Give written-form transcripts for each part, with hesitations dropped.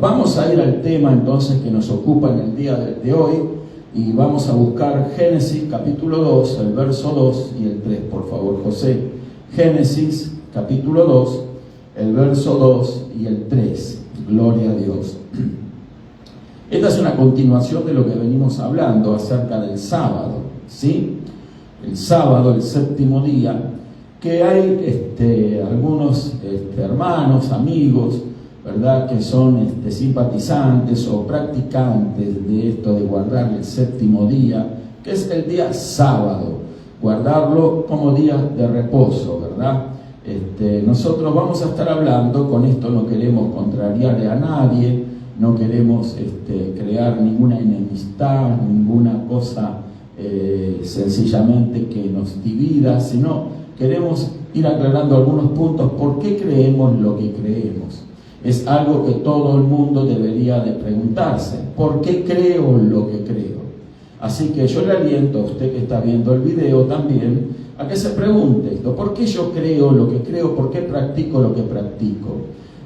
vamos a ir al tema entonces que nos ocupa en el día de hoy y vamos a buscar Génesis capítulo 2, el verso 2 y el 3, por favor, José. Génesis capítulo 2, el verso 2 y el 3. Gloria a Dios. Esta es una continuación de lo que venimos hablando acerca del sábado, ¿sí? El sábado, el séptimo día, que hay algunos hermanos, amigos, ¿verdad?, que son simpatizantes o practicantes de esto de guardar el séptimo día, que es el día sábado, guardarlo como día de reposo, ¿verdad? Nosotros vamos a estar hablando, con esto no queremos contrariarle a nadie, no queremos crear ninguna enemistad, ninguna cosa sencillamente que nos divida, sino queremos ir aclarando algunos puntos. ¿Por qué creemos lo que creemos? Es algo que todo el mundo debería de preguntarse. ¿Por qué creo lo que creo? Así que yo le aliento a usted que está viendo el video también a que se pregunte esto: ¿por qué yo creo lo que creo? ¿Por qué practico lo que practico?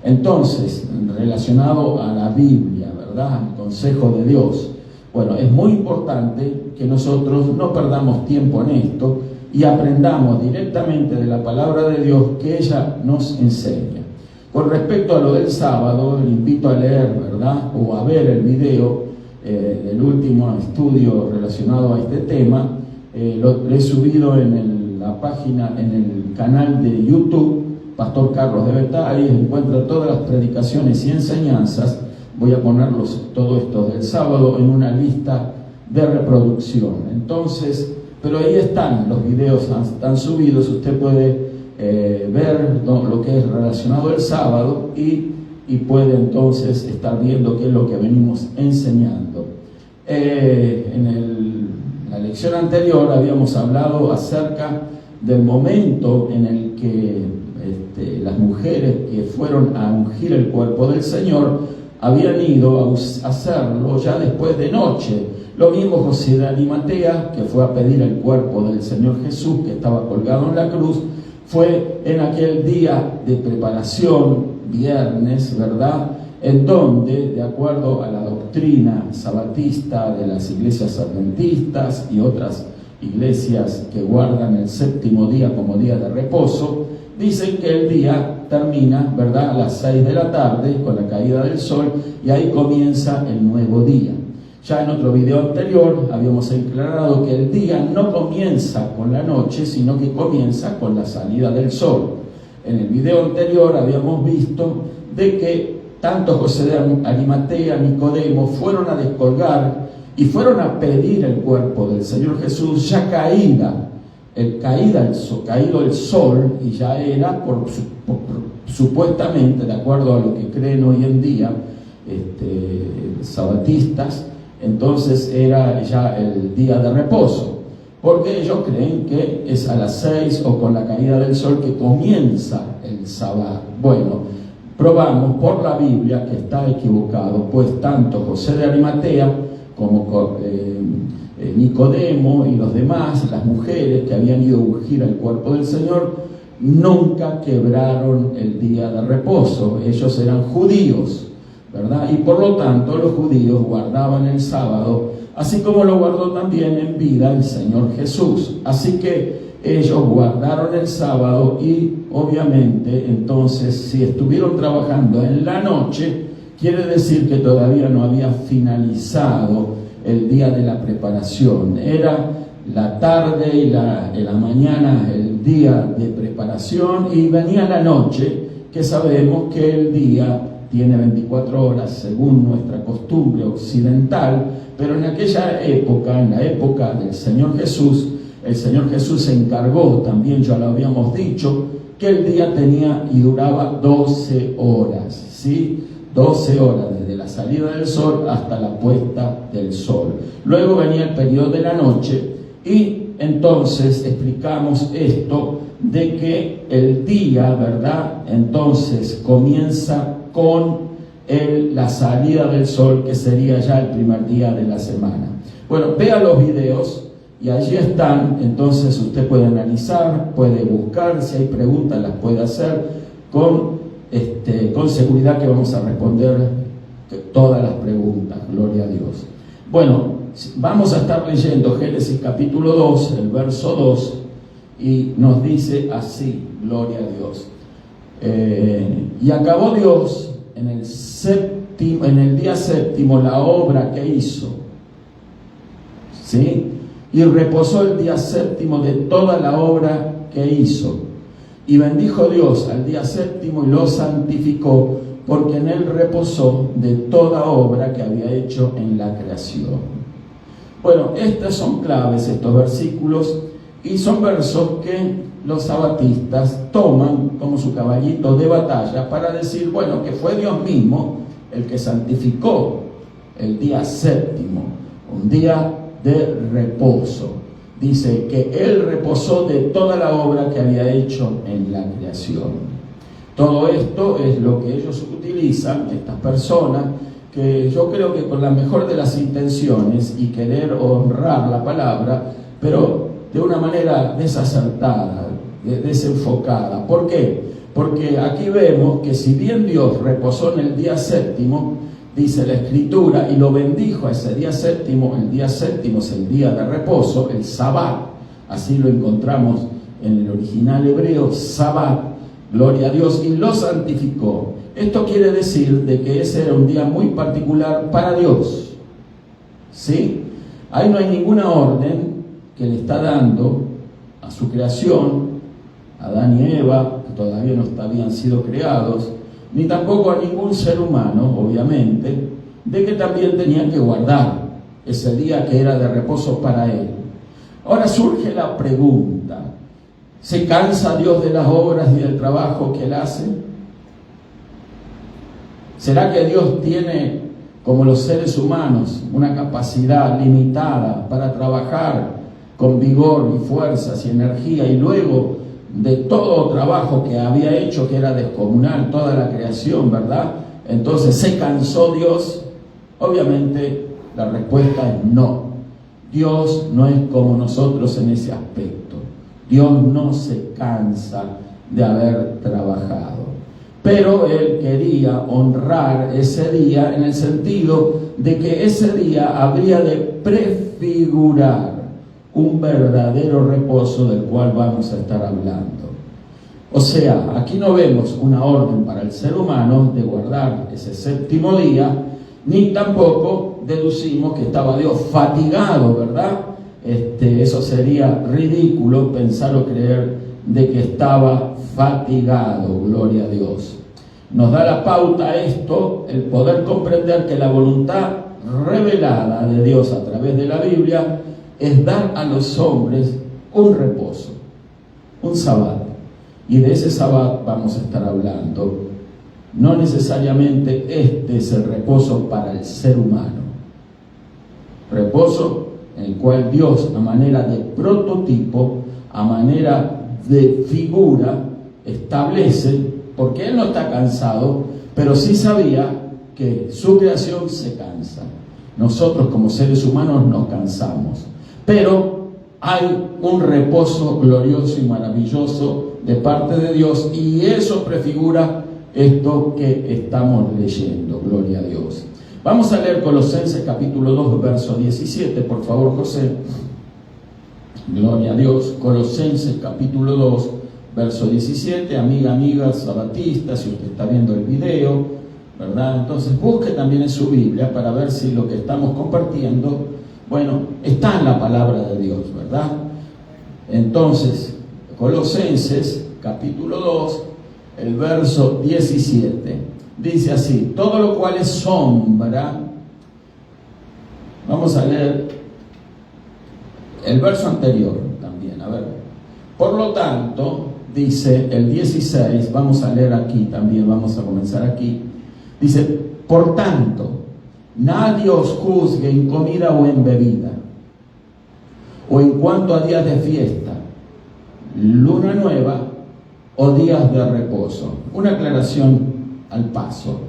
Entonces, relacionado a la Biblia, ¿verdad?, al consejo de Dios, bueno, es muy importante que nosotros no perdamos tiempo en esto y aprendamos directamente de la palabra de Dios que ella nos enseña. Con respecto a lo del sábado, le invito a leer, ¿verdad?, o a ver el video del último estudio relacionado a este tema. Lo he subido en la página, en el canal de YouTube, Pastor Carlos de Betari. Encuentra todas las predicaciones y enseñanzas. Voy a ponerlos, todo esto del sábado, en una lista de reproducción. Entonces, pero ahí están los videos, están subidos. Usted puede ver lo que es relacionado al sábado y puede entonces estar viendo qué es lo que venimos enseñando. La lección anterior habíamos hablado acerca del momento en el que las mujeres que fueron a ungir el cuerpo del Señor habían ido a hacerlo ya después de noche. Lo mismo José de Arimatea, que fue a pedir el cuerpo del Señor Jesús, que estaba colgado en la cruz, fue en aquel día de preparación, viernes, ¿verdad?, en donde, de acuerdo a la doctrina sabatista de las iglesias adventistas y otras iglesias que guardan el séptimo día como día de reposo, dicen que el día termina, ¿verdad?, a las 6 de la tarde con la caída del sol, y ahí comienza el nuevo día. Ya en otro video anterior habíamos aclarado que el día no comienza con la noche, sino que comienza con la salida del sol. En el video anterior habíamos visto de que tanto José de Arimatea, Nicodemo, fueron a descolgar y fueron a pedir el cuerpo del Señor Jesús ya caído el sol, y ya era supuestamente, de acuerdo a lo que creen hoy en día sabatistas, entonces era ya el día de reposo, porque ellos creen que es a las 6 o con la caída del sol que comienza el sábado. Bueno, probamos por la Biblia que está equivocado, pues tanto José de Arimatea como Nicodemo y los demás, las mujeres que habían ido a ungir el cuerpo del Señor, nunca quebraron el día de reposo. Ellos eran judíos, ¿verdad? Y por lo tanto los judíos guardaban el sábado, así como lo guardó también en vida el Señor Jesús. Así que ellos guardaron el sábado, y obviamente entonces si estuvieron trabajando en la noche, quiere decir que todavía no había finalizado el día de la preparación. Era la tarde y la mañana el día de preparación, y venía la noche, que sabemos que el día tiene 24 horas según nuestra costumbre occidental, pero en aquella época, en la época del Señor Jesús, el Señor Jesús se encargó, también ya lo habíamos dicho, que el día tenía y duraba 12 horas, ¿sí? 12 horas, desde la salida del sol hasta la puesta del sol. Luego venía el periodo de la noche, y entonces explicamos esto de que el día, ¿verdad?, entonces comienza con la salida del sol, que sería ya el primer día de la semana. Bueno, vea los videos y allí están. Entonces usted puede analizar, puede buscar, si hay preguntas las puede hacer con seguridad, que vamos a responder todas las preguntas, gloria a Dios. Bueno, vamos a estar leyendo Génesis capítulo 2, el verso 2, y nos dice así, gloria a Dios. Y acabó Dios en el día séptimo la obra que hizo, ¿sí? Y reposó el día séptimo de toda la obra que hizo. Y bendijo Dios al día séptimo y lo santificó, porque en él reposó de toda obra que había hecho en la creación. Bueno, estas son claves, estos versículos, y son versos que los sabatistas toman como su caballito de batalla para decir, bueno, que fue Dios mismo el que santificó el día séptimo, un día de reposo. Dice que él reposó de toda la obra que había hecho en la creación. Todo esto es lo que ellos utilizan, estas personas, que yo creo que con la mejor de las intenciones y querer honrar la palabra, pero de una manera desacertada, desenfocada. ¿Por qué? Porque aquí vemos que si bien Dios reposó en el día séptimo, dice la Escritura, y lo bendijo a ese día séptimo, el día séptimo es el día de reposo, el Sabbat, así lo encontramos en el original hebreo, Sabbat, gloria a Dios, y lo santificó. Esto quiere decir de que ese era un día muy particular para Dios, ¿sí? Ahí no hay ninguna orden que le está dando a su creación, a Adán y Eva, que todavía no habían sido creados, ni tampoco a ningún ser humano, obviamente, de que también tenían que guardar ese día que era de reposo para él. Ahora surge la pregunta, ¿se cansa Dios de las obras y del trabajo que él hace? ¿Será que Dios tiene, como los seres humanos, una capacidad limitada para trabajar con vigor y fuerzas y energía, y luego de todo trabajo que había hecho, que era descomunal, toda la creación, ¿verdad? Entonces, ¿se cansó Dios? Obviamente, la respuesta es no. Dios no es como nosotros en ese aspecto. Dios no se cansa de haber trabajado. Pero Él quería honrar ese día en el sentido de que ese día habría de prefigurar un verdadero reposo del cual vamos a estar hablando. O sea, aquí no vemos una orden para el ser humano de guardar ese séptimo día, ni tampoco deducimos que estaba Dios fatigado, ¿verdad? Eso sería ridículo pensar o creer de que estaba fatigado, gloria a Dios. Nos da la pauta esto, el poder comprender que la voluntad revelada de Dios a través de la Biblia es dar a los hombres un reposo, un sabbat. Y de ese sabbat vamos a estar hablando. No necesariamente este es el reposo para el ser humano. Reposo en el cual Dios, a manera de prototipo, a manera de figura, establece, porque Él no está cansado, pero sí sabía que su creación se cansa. Nosotros como seres humanos nos cansamos. Pero hay un reposo glorioso y maravilloso de parte de Dios, y eso prefigura esto que estamos leyendo, gloria a Dios. Vamos a leer Colosenses capítulo 2, verso 17, por favor, José. Gloria a Dios. Colosenses capítulo 2, verso 17, amiga, sabatista, si usted está viendo el video, ¿verdad? Entonces busque también en su Biblia para ver si lo que estamos compartiendo, bueno, está en la palabra de Dios, ¿verdad? Entonces, Colosenses capítulo 2, el verso 17, dice así: todo lo cual es sombra. Vamos a leer el verso anterior también, a ver. Por lo tanto, dice el 16, vamos a leer aquí también, vamos a comenzar aquí. Dice: por tanto, nadie os juzgue en comida o en bebida, o en cuanto a días de fiesta, luna nueva o días de reposo. Una aclaración al paso.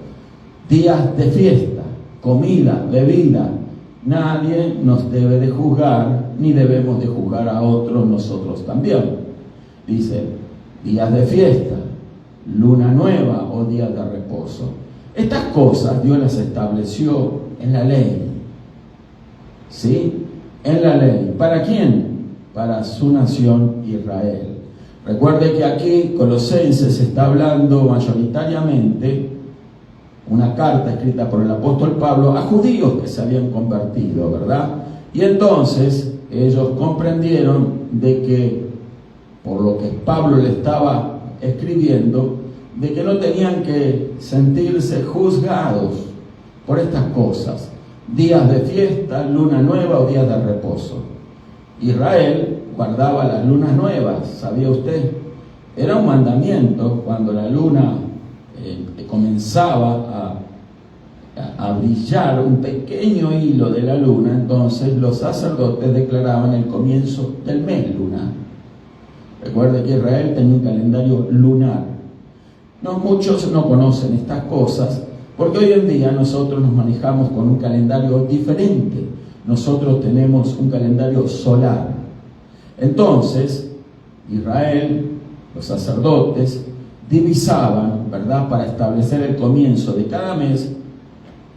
Días de fiesta, comida, bebida, nadie nos debe de juzgar, ni debemos de juzgar a otros nosotros también. Dice, días de fiesta, luna nueva o días de reposo. Estas cosas Dios las estableció en la ley. ¿Sí? En la ley. ¿Para quién? Para su nación Israel. Recuerde que aquí Colosenses está hablando mayoritariamente, una carta escrita por el apóstol Pablo a judíos que se habían convertido, ¿verdad? Y entonces ellos comprendieron de que, por lo que Pablo le estaba escribiendo, de que no tenían que sentirse juzgados por estas cosas, días de fiesta, luna nueva o días de reposo. Israel guardaba las lunas nuevas, ¿sabía usted? Era un mandamiento cuando la luna comenzaba a brillar, un pequeño hilo de la luna, entonces los sacerdotes declaraban el comienzo del mes lunar. Recuerde que Israel tenía un calendario lunar. No, muchos no conocen estas cosas, porque hoy en día nosotros nos manejamos con un calendario diferente. Nosotros tenemos un calendario solar. Entonces, Israel, los sacerdotes, divisaban, ¿verdad?, para establecer el comienzo de cada mes,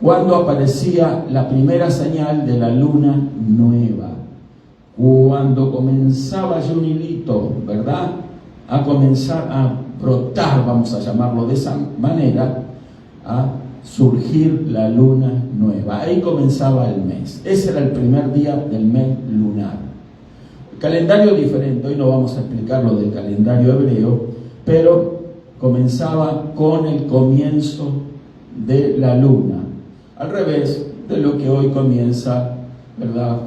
cuando aparecía la primera señal de la luna nueva. Cuando comenzaba ya un hilito, ¿verdad?, a comenzar a brotar, vamos a llamarlo de esa manera, a surgir la luna nueva. Ahí comenzaba el mes. Ese era el primer día del mes lunar. El calendario diferente, hoy no vamos a explicar lo del calendario hebreo, pero comenzaba con el comienzo de la luna, al revés de lo que hoy comienza, ¿verdad?,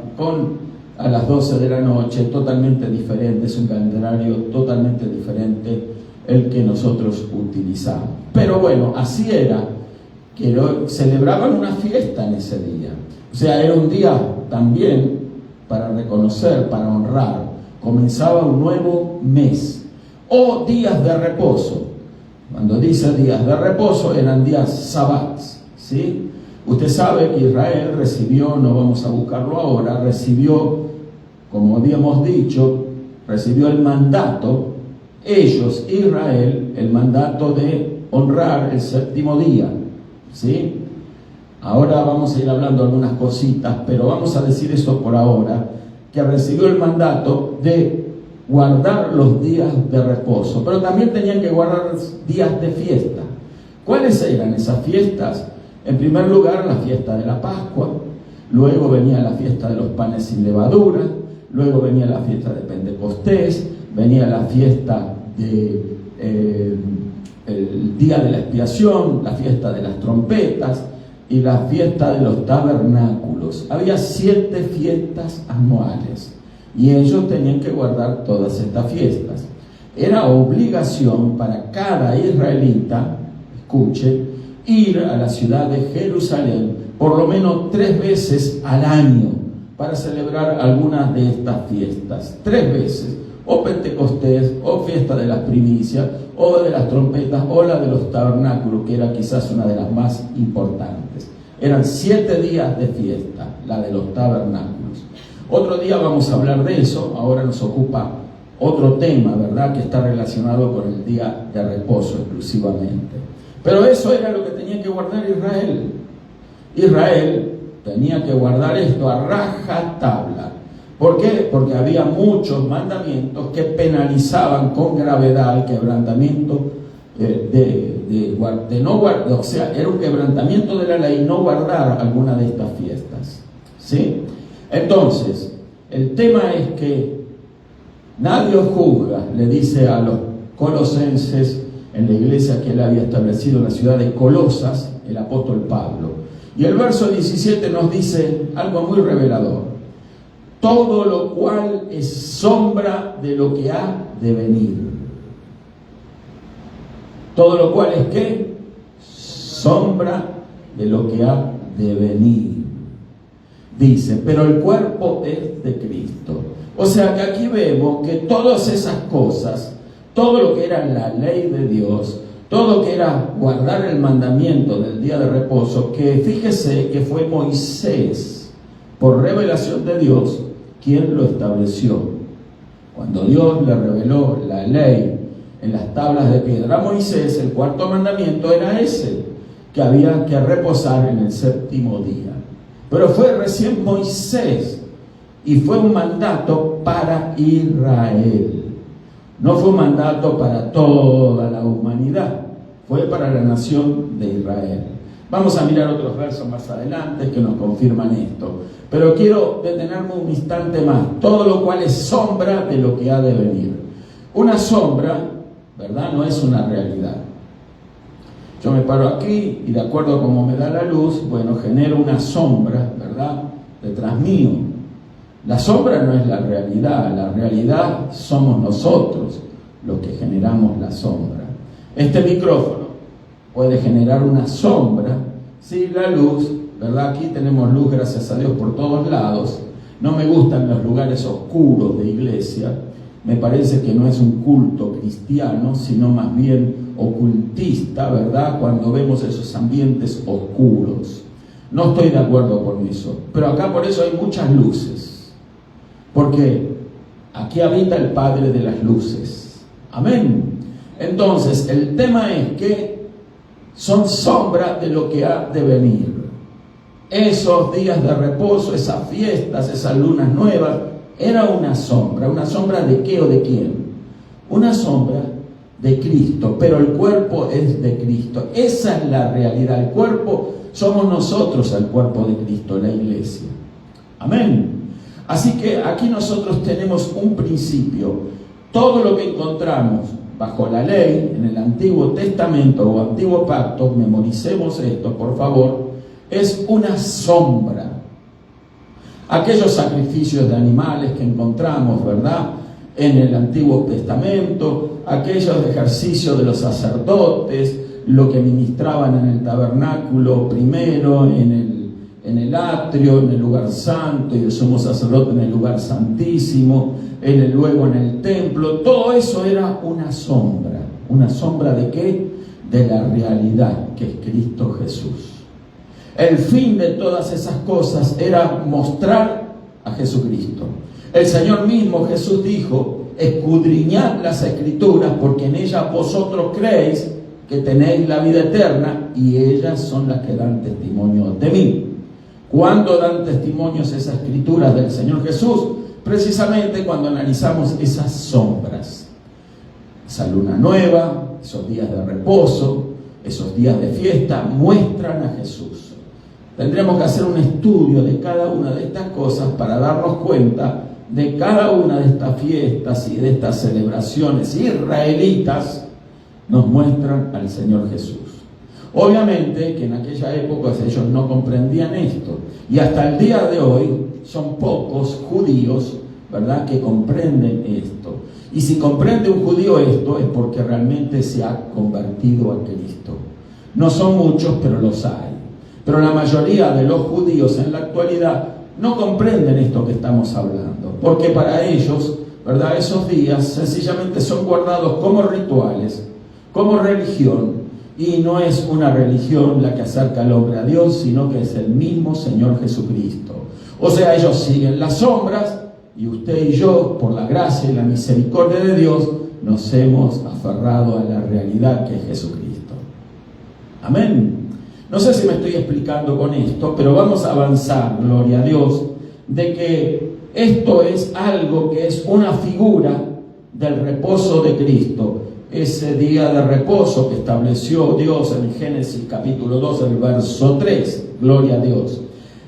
a las 12 de la noche, totalmente diferente. Es un calendario totalmente diferente el que nosotros utilizamos. Pero bueno, así era, que celebraban una fiesta en ese día. O sea, era un día también para reconocer, para honrar. Comenzaba un nuevo mes. O días de reposo. Cuando dice días de reposo, eran días sabbats, ¿sí? Usted sabe que Israel recibió, no vamos a buscarlo ahora, recibió, como habíamos dicho, recibió el mandato, ellos, Israel, el mandato de honrar el séptimo día, ¿sí? Ahora vamos a ir hablando algunas cositas, pero vamos a decir eso por ahora, que recibió el mandato de guardar los días de reposo, pero también tenían que guardar días de fiesta. ¿Cuáles eran esas fiestas? En primer lugar, la fiesta de la Pascua, luego venía la fiesta de los panes sin levadura, luego venía la fiesta de Pentecostés, venía la fiesta el día de la expiación, la fiesta de las trompetas y la fiesta de los tabernáculos. Había 7 fiestas anuales y ellos tenían que guardar todas estas fiestas. Era obligación para cada israelita, escuche, ir a la ciudad de Jerusalén por lo menos 3 veces al año para celebrar algunas de estas fiestas. 3 veces, o Pentecostés, o fiesta de las primicias, o de las trompetas, o la de los tabernáculos, que era quizás una de las más importantes. Eran 7 días de fiesta, la de los tabernáculos. Otro día vamos a hablar de eso. Ahora nos ocupa otro tema, ¿verdad?, que está relacionado con el día de reposo exclusivamente. Pero eso era lo que tenía que guardar Israel. Israel tenía que guardar esto a rajatabla. ¿Por qué? Porque había muchos mandamientos que penalizaban con gravedad el quebrantamiento de no guardar. O sea, era un quebrantamiento de la ley no guardar alguna de estas fiestas, ¿sí? Entonces, el tema es que nadie os juzga, le dice a los colosenses en la iglesia que él había establecido en la ciudad de Colosas, el apóstol Pablo. Y el verso 17 nos dice algo muy revelador. Todo lo cual es sombra de lo que ha de venir. Todo lo cual es ¿qué? Sombra de lo que ha de venir. Dice, pero el cuerpo es de Cristo. O sea que aquí vemos que todas esas cosas, todo lo que era la ley de Dios, todo lo que era guardar el mandamiento del día de reposo, que fíjese que fue Moisés, por revelación de Dios, quien lo estableció. Cuando Dios le reveló la ley en las tablas de piedra a Moisés, el 4.º mandamiento era ese. que había que reposar en el séptimo día. Pero fue recién Moisés, y fue un mandato para Israel. No fue un mandato para toda la humanidad, fue para la nación de Israel. Vamos a mirar otros versos más adelante que nos confirman esto. Pero quiero detenerme un instante más. Todo lo cual es sombra de lo que ha de venir. Una sombra, ¿verdad?, no es una realidad. Yo me paro aquí y de acuerdo a cómo me da la luz, bueno, genero una sombra, ¿verdad?, detrás mío. La sombra no es la realidad somos nosotros los que generamos la sombra. Este micrófono puede generar una sombra, sí, la luz, ¿verdad? Aquí tenemos luz, gracias a Dios, por todos lados. No me gustan los lugares oscuros de iglesia. Me parece que no es un culto cristiano, sino más bien ocultista, ¿verdad?, cuando vemos esos ambientes oscuros. No estoy de acuerdo con eso, pero acá por eso hay muchas luces, porque aquí habita el Padre de las luces. Amén. Entonces, el tema es que son sombras de lo que ha de venir. Esos días de reposo, esas fiestas, esas lunas nuevas, era una sombra ¿de qué o de quién? Una sombra de Cristo, pero el cuerpo es de Cristo. Esa es la realidad. El cuerpo somos nosotros, el cuerpo de Cristo, la iglesia. Amén. Así que aquí nosotros tenemos un principio. Todo lo que encontramos bajo la ley, en el Antiguo Testamento o Antiguo Pacto, memoricemos esto, por favor, es una sombra. Aquellos sacrificios de animales que encontramos, ¿verdad?, en el Antiguo Testamento, aquellos ejercicios de los sacerdotes, lo que ministraban en el tabernáculo primero, en el atrio, en el lugar santo, y el sumo sacerdote en el lugar santísimo, luego en el templo, todo eso era una sombra. ¿Una sombra de qué? De la realidad que es Cristo Jesús. El fin de todas esas cosas era mostrar a Jesucristo. El Señor mismo, Jesús, dijo: escudriñad las Escrituras, porque en ellas vosotros creéis que tenéis la vida eterna, y ellas son las que dan testimonio de mí. ¿Cuándo dan testimonios esas Escrituras del Señor Jesús? Precisamente cuando analizamos esas sombras. Esa luna nueva, esos días de reposo, esos días de fiesta, muestran a Jesús. Tendríamos que hacer un estudio de cada una de estas cosas para darnos cuenta de cada una de estas fiestas y de estas celebraciones israelitas nos muestran al Señor Jesús. Obviamente que en aquella época ellos no comprendían esto, y hasta el día de hoy son pocos judíos, ¿verdad?, que comprenden esto. Y si comprende un judío esto es porque realmente se ha convertido a Cristo. No son muchos, pero los hay. Pero la mayoría de los judíos en la actualidad no comprenden esto que estamos hablando, porque para ellos, ¿verdad?, esos días sencillamente son guardados como rituales, como religión, y no es una religión la que acerca al hombre a Dios, sino que es el mismo Señor Jesucristo. O sea, ellos siguen las sombras, y usted y yo, por la gracia y la misericordia de Dios, nos hemos aferrado a la realidad que es Jesucristo. Amén. No sé si me estoy explicando con esto, pero vamos a avanzar, gloria a Dios, de que esto es algo que es una figura del reposo de Cristo. Ese día de reposo que estableció Dios en Génesis capítulo 2, el verso 3. Gloria a Dios.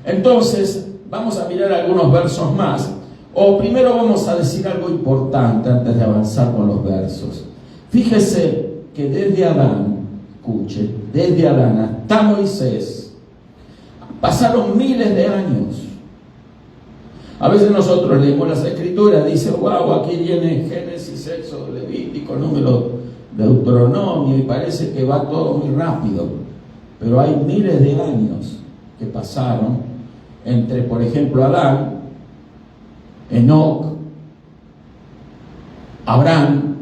Entonces, vamos a mirar algunos versos más. O primero vamos a decir algo importante antes de avanzar con los versos. Fíjese que desde Adán, escuche, desde Adán hasta Moisés, pasaron miles de años. A veces nosotros leemos las Escrituras, dice, wow, aquí viene Génesis, Éxodo, Levítico, Número, Deuteronomio, y parece que va todo muy rápido. Pero hay miles de años que pasaron entre, por ejemplo, Adán, Enoc, Abraham,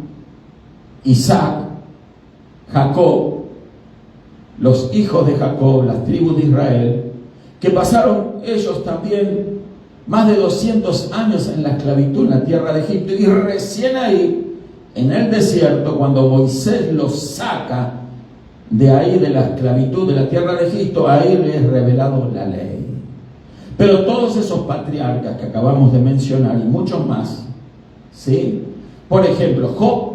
Isaac, Jacob, los hijos de Jacob, las tribus de Israel, que pasaron ellos también más de 200 años en la esclavitud en la tierra de Egipto, y recién ahí, en el desierto, cuando Moisés los saca de ahí, de la esclavitud de la tierra de Egipto, ahí le es revelado la ley. Pero todos esos patriarcas que acabamos de mencionar y muchos más, ¿sí? Por ejemplo, Job,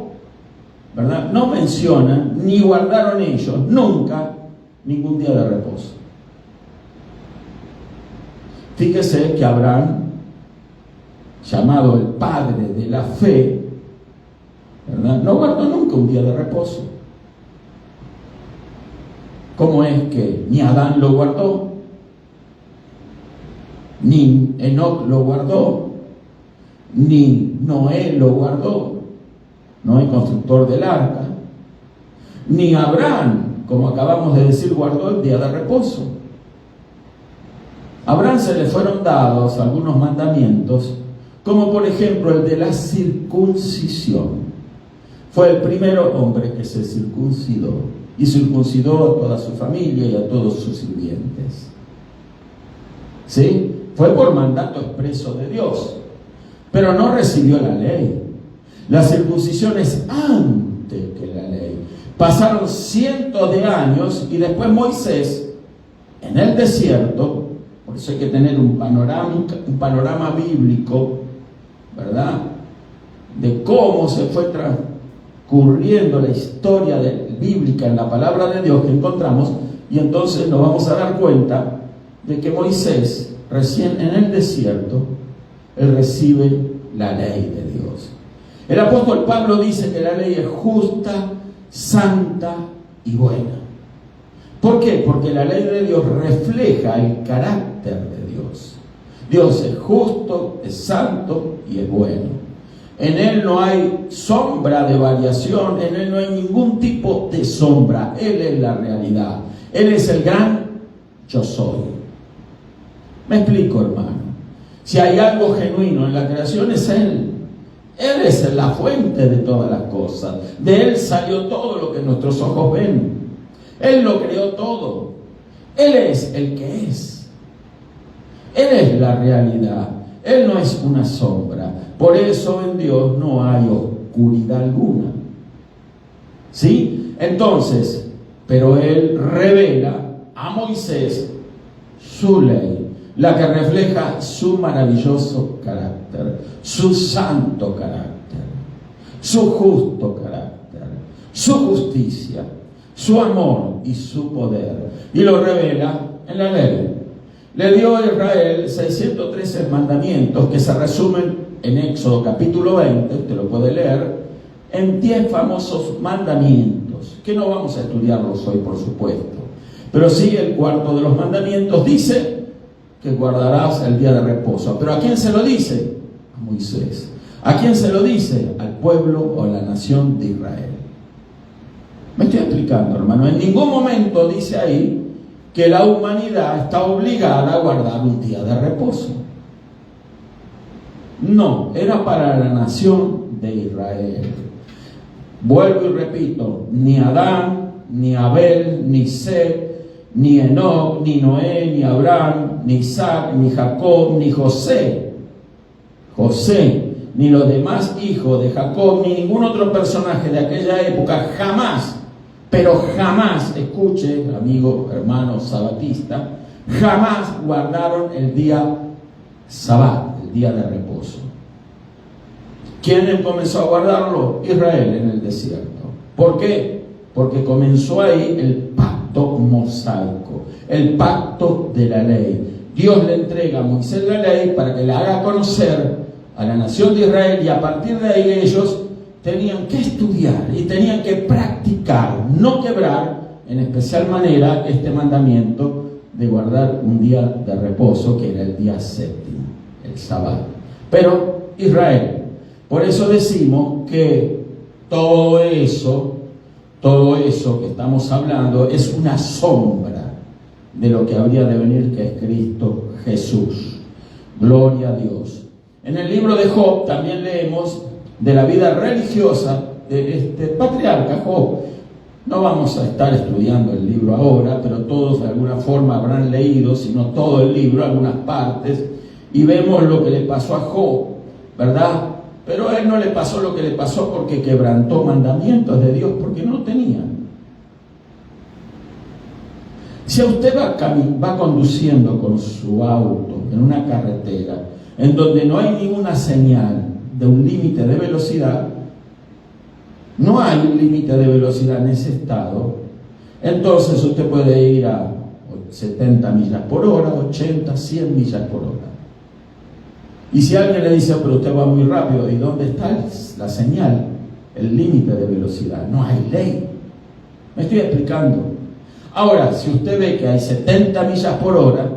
¿verdad? No mencionan ni guardaron ellos nunca ningún día de reposo. Fíjese que Abraham, llamado el padre de la fe, ¿verdad?, no guardó nunca un día de reposo. ¿Cómo es que ni Adán lo guardó, ni Enoc lo guardó, ni Noé lo guardó? Noé, constructor del arca, ni Abraham, como acabamos de decir, guardó el día de reposo. A Abraham se le fueron dados algunos mandamientos, como por ejemplo el de la circuncisión. Fue el primer hombre que se circuncidó, y circuncidó a toda su familia y a todos sus sirvientes. ¿Sí? Fue por mandato expreso de Dios, pero no recibió la ley. La circuncisión es antes que la ley. Pasaron cientos de años y después Moisés, en el desierto, por eso hay que tener un panorama bíblico, ¿verdad?, de cómo se fue transcurriendo la historia bíblica en la palabra de Dios que encontramos, y entonces nos vamos a dar cuenta de que Moisés, recién en el desierto, él recibe la ley de Dios. El apóstol Pablo dice que la ley es justa, santa y buena. ¿Por qué? Porque la ley de Dios refleja el carácter de Dios. Dios es justo, es santo y es bueno. En Él no hay sombra de variación, en Él no hay ningún tipo de sombra. Él es la realidad. Él es el gran yo soy. Me explico, hermano. Si hay algo genuino en la creación, es Él. Él es la fuente de todas las cosas. De Él salió todo lo que nuestros ojos ven. Él lo creó todo. Él es el que es. Él es la realidad. Él no es una sombra. Por eso en Dios no hay oscuridad alguna. ¿Sí? Entonces, pero Él revela a Moisés su ley, la que refleja su maravilloso carácter, su santo carácter, su justo carácter, su justicia, su amor y su poder. Y lo revela en la ley. Le dio a Israel 613 mandamientos que se resumen en Éxodo capítulo 20, usted lo puede leer, en 10 famosos mandamientos, que no vamos a estudiarlos hoy, por supuesto. Pero sí, el cuarto de los mandamientos dice que guardarás el día de reposo. ¿Pero a quién se lo dice? A Moisés. ¿A quién se lo dice? Al pueblo o a la nación de Israel. Me estoy explicando, hermano. En ningún momento dice ahí que la humanidad está obligada a guardar un día de reposo. No, era para la nación de Israel. Vuelvo y repito, ni Adán, ni Abel, ni Set, ni Enoc, ni Noé, ni Abraham, ni Isaac, ni Jacob, ni José, ni los demás hijos de Jacob, ni ningún otro personaje de aquella época, jamás, pero jamás, escuche, amigo, hermano sabatista, jamás guardaron el día Sabat, el día de reposo. ¿Quién comenzó a guardarlo? Israel en el desierto. ¿Por qué? Porque comenzó ahí el pacto mosaico, el pacto de la ley. Dios le entrega a Moisés la ley para que la haga conocer a la nación de Israel, y a partir de ahí ellos tenían que estudiar y tenían que practicar, no quebrar en especial manera este mandamiento de guardar un día de reposo, que era el día séptimo, el sábado. Pero Israel, por eso decimos que todo eso que estamos hablando es una sombra de lo que habría de venir, que es Cristo Jesús. Gloria a Dios. En el libro de Job también leemos de la vida religiosa de este patriarca Job. No vamos a estar estudiando el libro ahora, pero todos de alguna forma habrán leído, si no todo el libro, algunas partes, y vemos lo que le pasó a Job, ¿verdad? Pero a él no le pasó lo que le pasó porque quebrantó mandamientos de Dios, porque no tenía. Si usted va conduciendo con su auto en una carretera en donde no hay ninguna señal de un límite de velocidad, no hay un límite de velocidad en ese estado, entonces usted puede ir a 70 millas por hora, 80, 100 millas por hora. Y si alguien le dice, pero usted va muy rápido, ¿y dónde está la señal, el límite de velocidad? No hay ley. Me estoy explicando. Ahora, si usted ve que hay 70 millas por hora,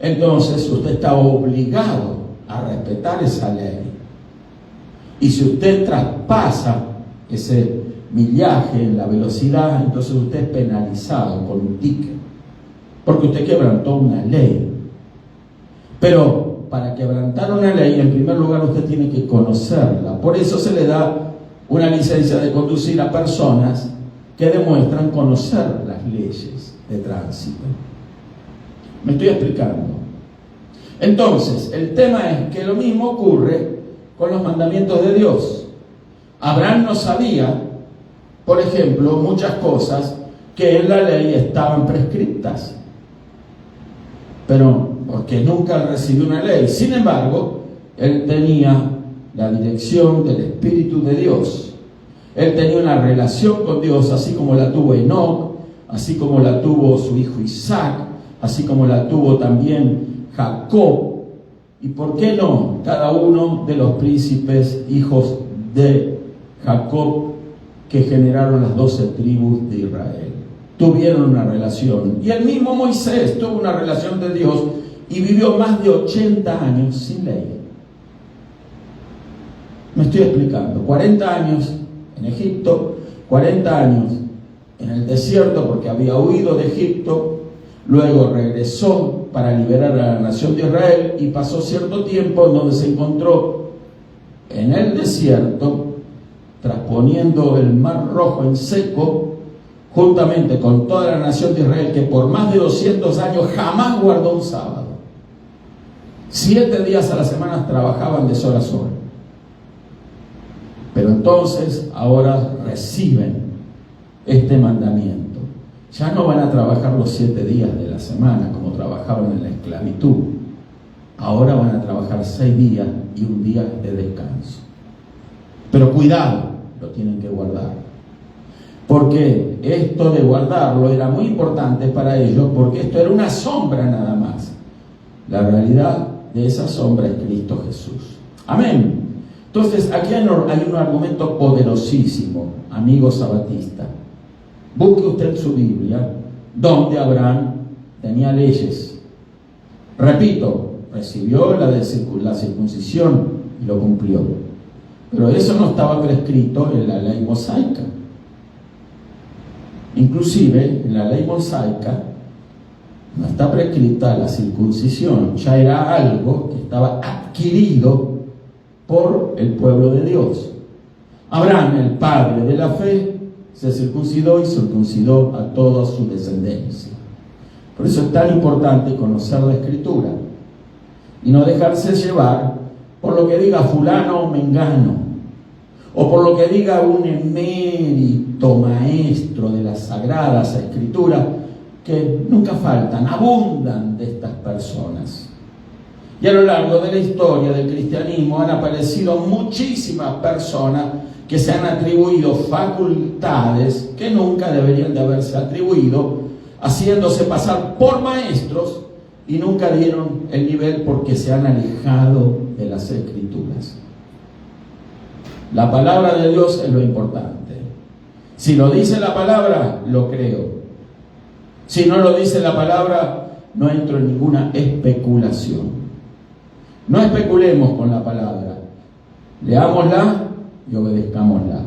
entonces usted está obligado a respetar esa ley. Y si usted traspasa ese millaje en la velocidad, entonces usted es penalizado con un ticket, porque usted quebrantó una ley. Pero para quebrantar una ley, en primer lugar usted tiene que conocerla. Por eso se le da una licencia de conducir a personas que demuestran conocer las leyes de tránsito. ¿Me estoy explicando? Entonces, el tema es que lo mismo ocurre con los mandamientos de Dios. Abraham no sabía, por ejemplo, muchas cosas que en la ley estaban prescritas, pero porque nunca recibió una ley. Sin embargo, él tenía la dirección del Espíritu de Dios. Él tenía una relación con Dios, así como la tuvo Enoc, así como la tuvo su hijo Isaac, así como la tuvo también Jacob. ¿Y por qué no cada uno de los príncipes hijos de Jacob que generaron las 12 tribus de Israel? Tuvieron una relación. Y el mismo Moisés tuvo una relación de Dios y vivió más de 80 años sin ley. Me estoy explicando. 40 años en Egipto, 40 años en el desierto porque había huido de Egipto, luego regresó para liberar a la nación de Israel y pasó cierto tiempo en donde se encontró en el desierto, trasponiendo el Mar Rojo en seco, juntamente con toda la nación de Israel, que por más de 200 años jamás guardó un sábado. 7 días a la semana trabajaban de sol a sol. Pero entonces ahora reciben este mandamiento. Ya no van a trabajar los 7 días de la semana como trabajaban en la esclavitud. Ahora van a trabajar 6 días y un día de descanso. Pero cuidado, lo tienen que guardar. Porque esto de guardarlo era muy importante para ellos, porque esto era una sombra nada más. La realidad de esa sombra es Cristo Jesús. Amén. Entonces, aquí hay un argumento poderosísimo, amigo sabatista. Busque usted en su Biblia donde Abraham tenía leyes. Repito, recibió la circuncisión y lo cumplió. Pero eso no estaba prescrito en la ley mosaica. Inclusive, en la ley mosaica no está prescrita la circuncisión. Ya era algo que estaba adquirido por el pueblo de Dios. Abraham, el padre de la fe, se circuncidó y circuncidó a toda su descendencia. Por eso es tan importante conocer la Escritura y no dejarse llevar por lo que diga fulano o mengano, o por lo que diga un emérito maestro de las Sagradas Escrituras, que nunca faltan, abundan de estas personas. Y a lo largo de la historia del cristianismo han aparecido muchísimas personas que se han atribuido facultades que nunca deberían de haberse atribuido, haciéndose pasar por maestros y nunca dieron el nivel porque se han alejado de las Escrituras. La palabra de Dios es lo importante. Si lo dice la palabra, lo creo. Si no lo dice la palabra, no entro en ninguna especulación. No especulemos con la palabra. Leámosla y obedezcámosla.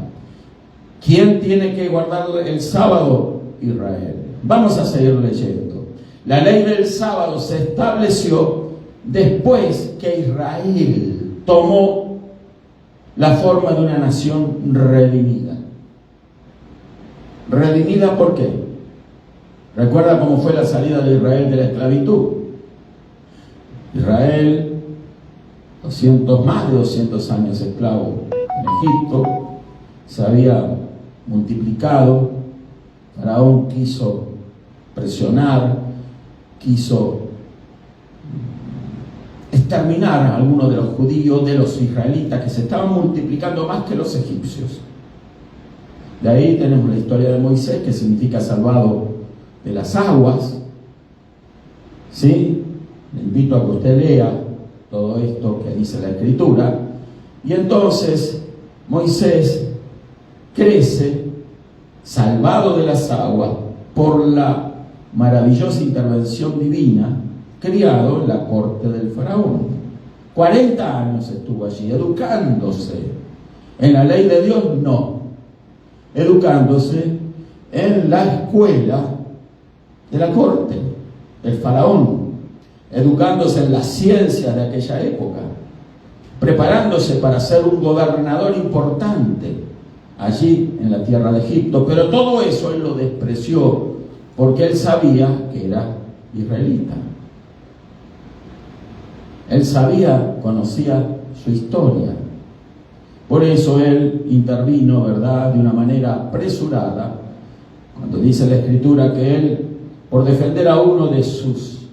¿Quién tiene que guardar el sábado? Israel. Vamos a seguir leyendo. La ley del sábado se estableció después que Israel tomó la forma de una nación redimida. ¿Redimida por qué? ¿Recuerda cómo fue la salida de Israel de la esclavitud? Israel, más de 200 años esclavo en Egipto, se había multiplicado. Faraón quiso presionar, quiso exterminar a algunos de los judíos, de los israelitas, que se estaban multiplicando más que los egipcios. De ahí tenemos la historia de Moisés, que significa salvado de las aguas. ¿Sí? Le invito a que usted lea todo esto que dice la Escritura. Y entonces Moisés crece, salvado de las aguas, por la maravillosa intervención divina, criado en la corte del faraón. 40 años estuvo allí, educándose. En la ley de Dios, no. Educándose en la escuela de la corte del faraón. Educándose en las ciencias de aquella época. Preparándose para ser un gobernador importante allí en la tierra de Egipto. Pero todo eso él lo despreció porque él sabía que era israelita. Él sabía, conocía su historia. Por eso él intervino, ¿verdad?, de una manera apresurada, cuando dice la Escritura que él, por defender a uno de sus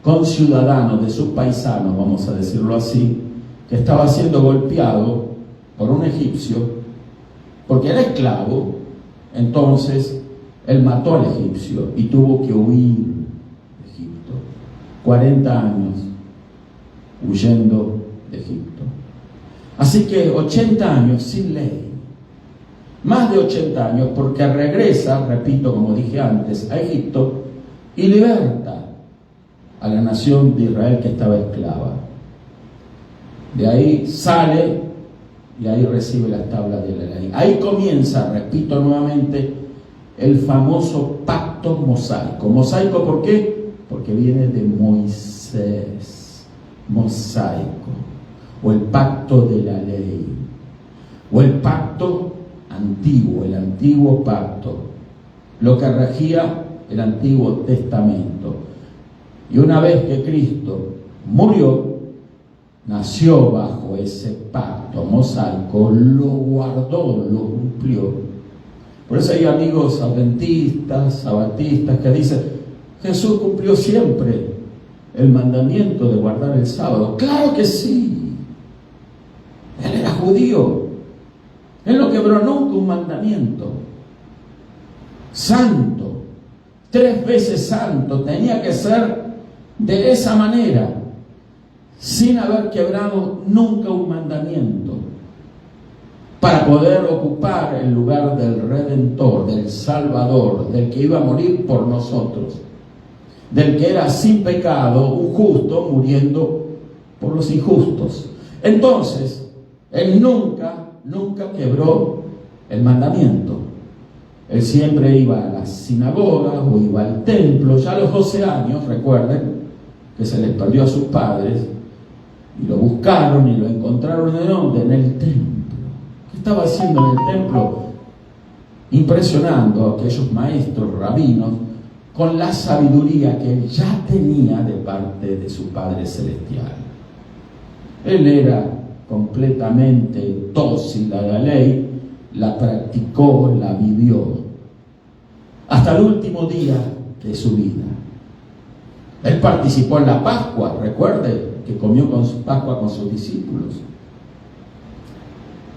conciudadanos, de sus paisanos, vamos a decirlo así, que estaba siendo golpeado por un egipcio, porque era esclavo, entonces él mató al egipcio y tuvo que huir de Egipto. 40 años huyendo de Egipto. Así que 80 años sin ley. Más de 80 años, porque regresa, repito, como dije antes, a Egipto y liberta a la nación de Israel que estaba esclava. De ahí sale y ahí recibe las tablas de la ley. Ahí comienza, repito nuevamente, el famoso pacto mosaico. ¿Mosaico por qué? Porque viene de Moisés. Mosaico, o el pacto de la ley, o el pacto antiguo, el antiguo pacto, lo que regía el Antiguo Testamento. Y una vez que Cristo murió, nació bajo ese pacto mosaico, lo guardó, lo cumplió. Por eso hay amigos adventistas, sabatistas que dicen: Jesús cumplió siempre el mandamiento de guardar el sábado. ¡Claro que sí! Él era judío. Él no quebró nunca un mandamiento. Santo. 3 veces santo. Tenía que ser de esa manera, sin haber quebrado nunca un mandamiento, para poder ocupar el lugar del Redentor, del Salvador, del que iba a morir por nosotros, del que era sin pecado, un justo muriendo por los injustos. Entonces, él nunca quebró el mandamiento. Él siempre iba a las sinagogas o iba al templo. Ya a los 12 años, recuerden, que se les perdió a sus padres, y lo buscaron y lo encontraron ¿en dónde? En el templo. ¿Qué estaba haciendo en el templo? Impresionando a aquellos maestros, rabinos, con la sabiduría que él ya tenía de parte de su Padre Celestial. Él era completamente dócil a la ley, la practicó, la vivió, hasta el último día de su vida. Él participó en la Pascua, recuerde que comió con su Pascua con sus discípulos.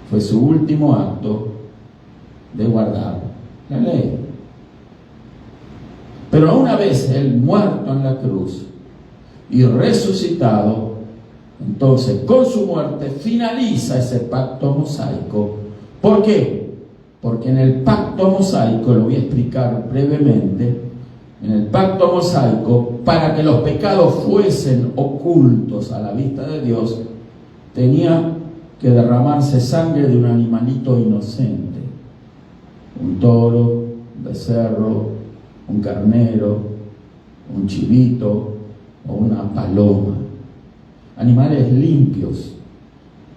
Fue su último acto de guardar la ley. Pero una vez él muerto en la cruz y resucitado, entonces con su muerte finaliza ese pacto mosaico. ¿Por qué? Porque en el pacto mosaico, lo voy a explicar brevemente, en el pacto mosaico, para que los pecados fuesen ocultos a la vista de Dios, tenía que derramarse sangre de un animalito inocente, un toro, un becerro, un carnero, un chivito o una paloma. Animales limpios,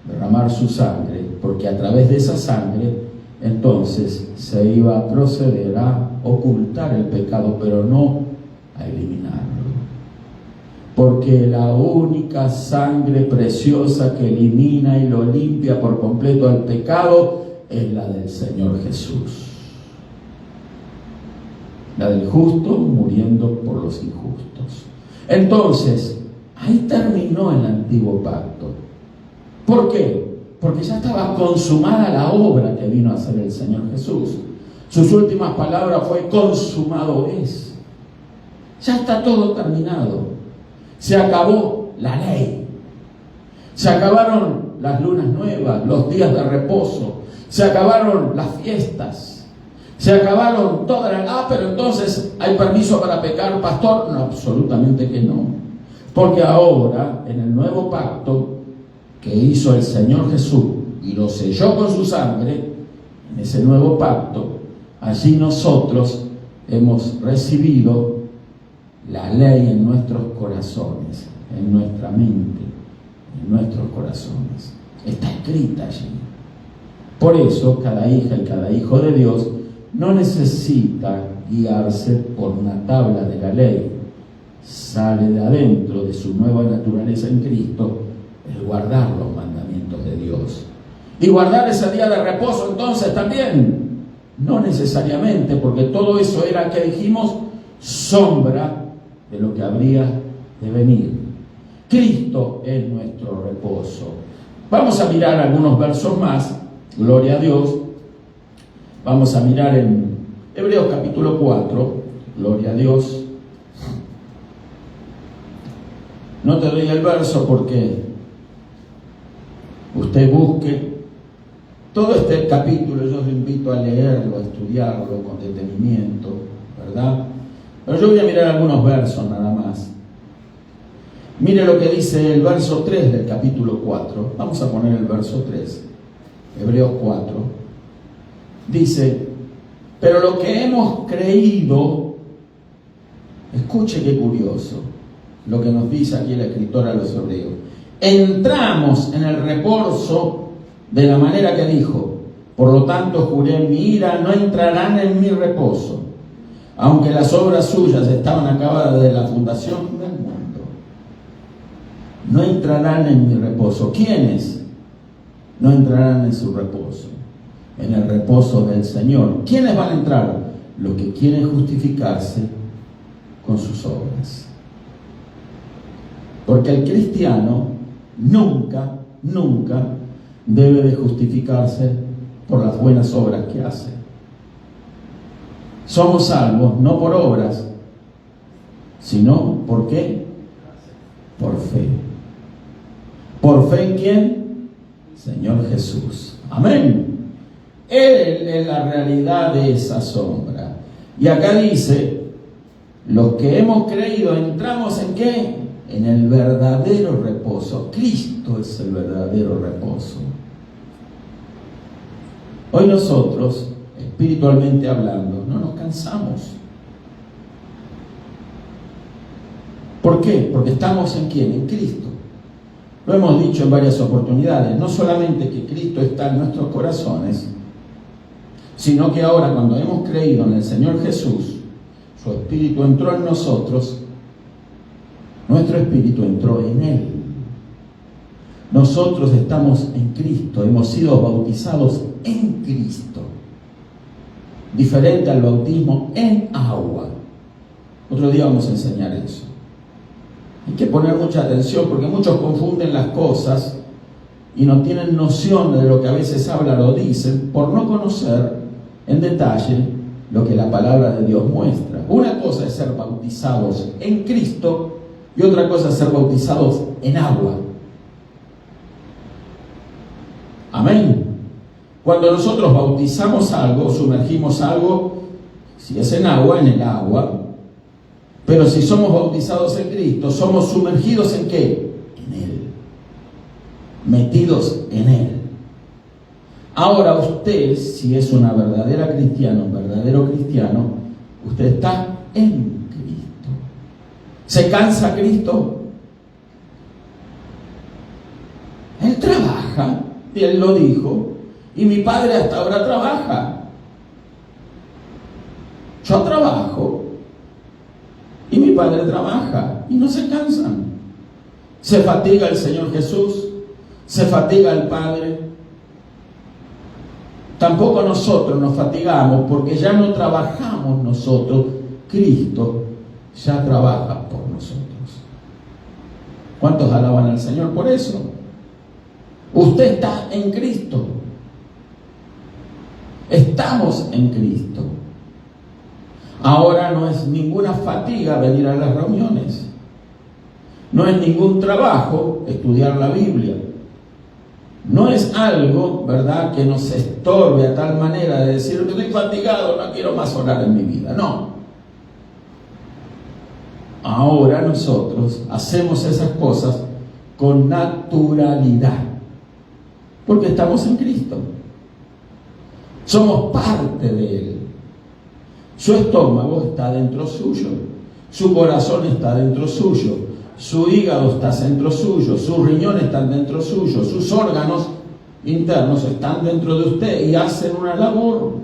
derramar su sangre, porque a través de esa sangre entonces se iba a proceder a ocultar el pecado, pero no a eliminarlo. Porque la única sangre preciosa que elimina y lo limpia por completo al pecado es la del Señor Jesús. la del justo muriendo por los injustos. Entonces, ahí terminó el antiguo pacto. ¿Por qué? Porque ya estaba consumada la obra que vino a hacer el Señor Jesús. Sus últimas palabras fue: consumado es. Ya está todo terminado. Se acabó la ley. Se acabaron las lunas nuevas, los días de reposo. Se acabaron las fiestas. Se acabaron todas las... pero entonces, ¿hay permiso para pecar, pastor? No, absolutamente que no. Porque ahora, en el nuevo pacto que hizo el Señor Jesús y lo selló con su sangre, en ese nuevo pacto, allí nosotros hemos recibido la ley en nuestros corazones, en nuestra mente, en nuestros corazones. Está escrita allí. Por eso, cada hija y cada hijo de Dios no necesita guiarse por una tabla de la ley. Sale de adentro de su nueva naturaleza en Cristo el guardar los mandamientos de Dios. Y guardar ese día de reposo entonces también, no necesariamente, porque todo eso era, que dijimos, sombra de lo que habría de venir. Cristo es nuestro reposo. Vamos a mirar algunos versos más, gloria a Dios. Vamos a mirar en Hebreos capítulo 4, gloria a Dios. No te doy el verso porque usted busque todo este capítulo. Yo lo invito a leerlo, a estudiarlo con detenimiento, ¿verdad? Pero yo voy a mirar algunos versos nada más. Mire lo que dice el verso 3 del capítulo 4. Vamos a poner el verso 3. Hebreos 4. Dice: pero lo que hemos creído, escuche qué curioso lo que nos dice aquí el escritor a los hebreos. Entramos en el reposo de la manera que dijo: por lo tanto juré en mi ira, no entrarán en mi reposo, aunque las obras suyas estaban acabadas desde la fundación del mundo. No entrarán en mi reposo. ¿Quiénes no entrarán en su reposo? En el reposo del Señor. ¿Quiénes van a entrar? Los que quieren justificarse con sus obras. Porque el cristiano nunca debe de justificarse por las buenas obras que hace. Somos salvos no por obras, sino ¿por qué? Por fe. ¿Por fe en quién? Señor Jesús. Amén. Él es la realidad de esa sombra. Y acá dice: los que hemos creído, ¿entramos en qué? En el verdadero reposo. Cristo es el verdadero reposo. Hoy nosotros, espiritualmente hablando, no nos cansamos. ¿Por qué? Porque estamos en ¿quién? En Cristo. Lo hemos dicho en varias oportunidades. No solamente que Cristo está en nuestros corazones, sino que ahora, cuando hemos creído en el Señor Jesús, su Espíritu entró en nosotros. Nuestro espíritu entró en Él. Nosotros estamos en Cristo, hemos sido bautizados en Cristo. Diferente al bautismo en agua. Otro día vamos a enseñar eso. Hay que poner mucha atención porque muchos confunden las cosas y no tienen noción de lo que a veces hablan o dicen por no conocer en detalle lo que la palabra de Dios muestra. Una cosa es ser bautizados en Cristo y otra cosa es ser bautizados en agua. Amén. Cuando nosotros bautizamos algo, sumergimos algo, si es en agua, en el agua. Pero si somos bautizados en Cristo, somos sumergidos ¿en qué? En Él. Metidos en Él. Ahora usted, si es una verdadera cristiana, un verdadero cristiano, usted está en Cristo. ¿Se cansa Cristo? Él trabaja, y Él lo dijo, y mi Padre hasta ahora trabaja. Yo trabajo, y mi Padre trabaja, y no se cansan. Se fatiga el Señor Jesús, se fatiga el Padre. Tampoco nosotros nos fatigamos, porque ya no trabajamos nosotros, Cristo ya trabaja por nosotros. ¿Cuántos alaban al Señor por eso? Usted está en Cristo. Estamos en Cristo. Ahora no es ninguna fatiga venir a las reuniones. No es ningún trabajo estudiar la Biblia. No es algo, ¿verdad?, que nos estorbe a tal manera de decir que estoy fatigado, no quiero más orar en mi vida. No. Ahora nosotros hacemos esas cosas con naturalidad, porque estamos en Cristo. Somos parte de Él. Su estómago está dentro suyo, su corazón está dentro suyo, su hígado está dentro suyo, sus riñones están dentro suyo, sus órganos internos están dentro de usted y hacen una labor.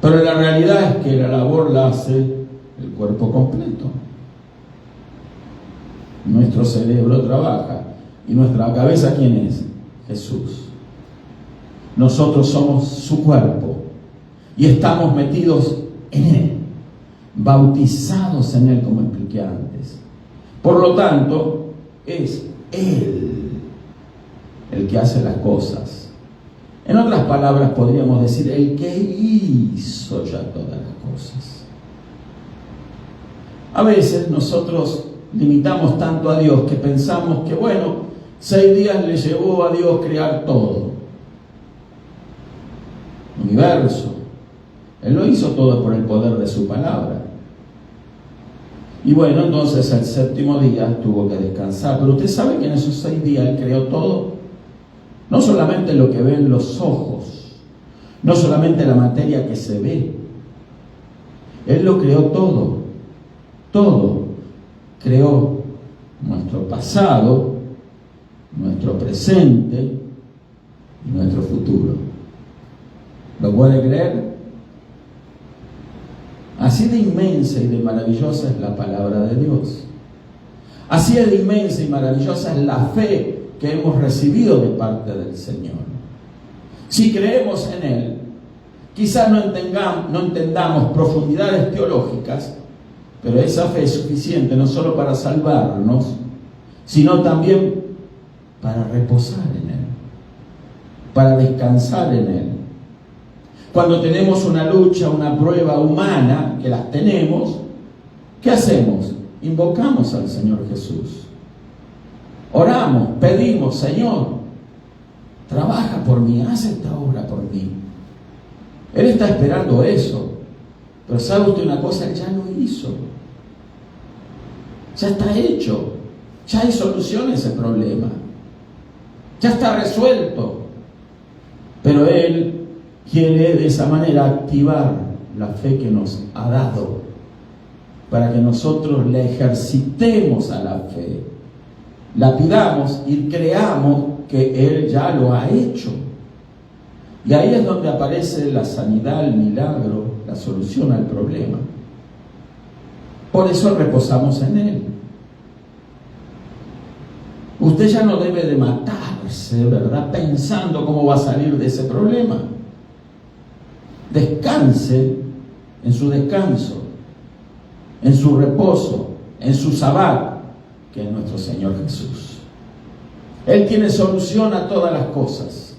Pero la realidad es que la labor la hace el cuerpo completo. Nuestro cerebro trabaja y nuestra cabeza, ¿quién es? Jesús. Nosotros somos su cuerpo y estamos metidos en Él, bautizados en Él, como expliqué antes. Por lo tanto, es Él el que hace las cosas. En otras palabras, podríamos decir, el que hizo ya todas las cosas. A veces nosotros limitamos tanto a Dios que pensamos que, bueno, 6 días le llevó a Dios crear todo. Universo. Él lo hizo todo por el poder de su palabra. Y bueno, entonces el 7º día tuvo que descansar. Pero usted sabe que en esos 6 días Él creó todo. No solamente lo que ven los ojos, no solamente la materia que se ve. Él lo creó todo. Todo. Creó nuestro pasado, nuestro presente y nuestro futuro. ¿Lo puede creer? Así de inmensa y de maravillosa es la palabra de Dios. Así de inmensa y maravillosa es la fe que hemos recibido de parte del Señor. Si creemos en Él, quizás no entendamos profundidades teológicas, pero esa fe es suficiente no solo para salvarnos, sino también para reposar en Él, para descansar en Él. Cuando tenemos una lucha, una prueba humana, que las tenemos, ¿qué hacemos? Invocamos al Señor Jesús. Oramos, pedimos, Señor, trabaja por mí, haz esta obra por mí. Él está esperando eso. Pero ¿sabe usted una cosa? Él ya lo hizo. Ya está hecho. Ya hay solución a ese problema. Ya está resuelto. Pero Él quiere de esa manera activar la fe que nos ha dado para que nosotros la ejercitemos a la fe, la pidamos y creamos que Él ya lo ha hecho. Y ahí es donde aparece la sanidad, el milagro, la solución al problema. Por eso reposamos en Él. Usted ya no debe de matarse, ¿verdad?, pensando cómo va a salir de ese problema. Descanse en su descanso, en su reposo, en su sabbat, que es nuestro Señor Jesús. Él tiene solución a todas las cosas.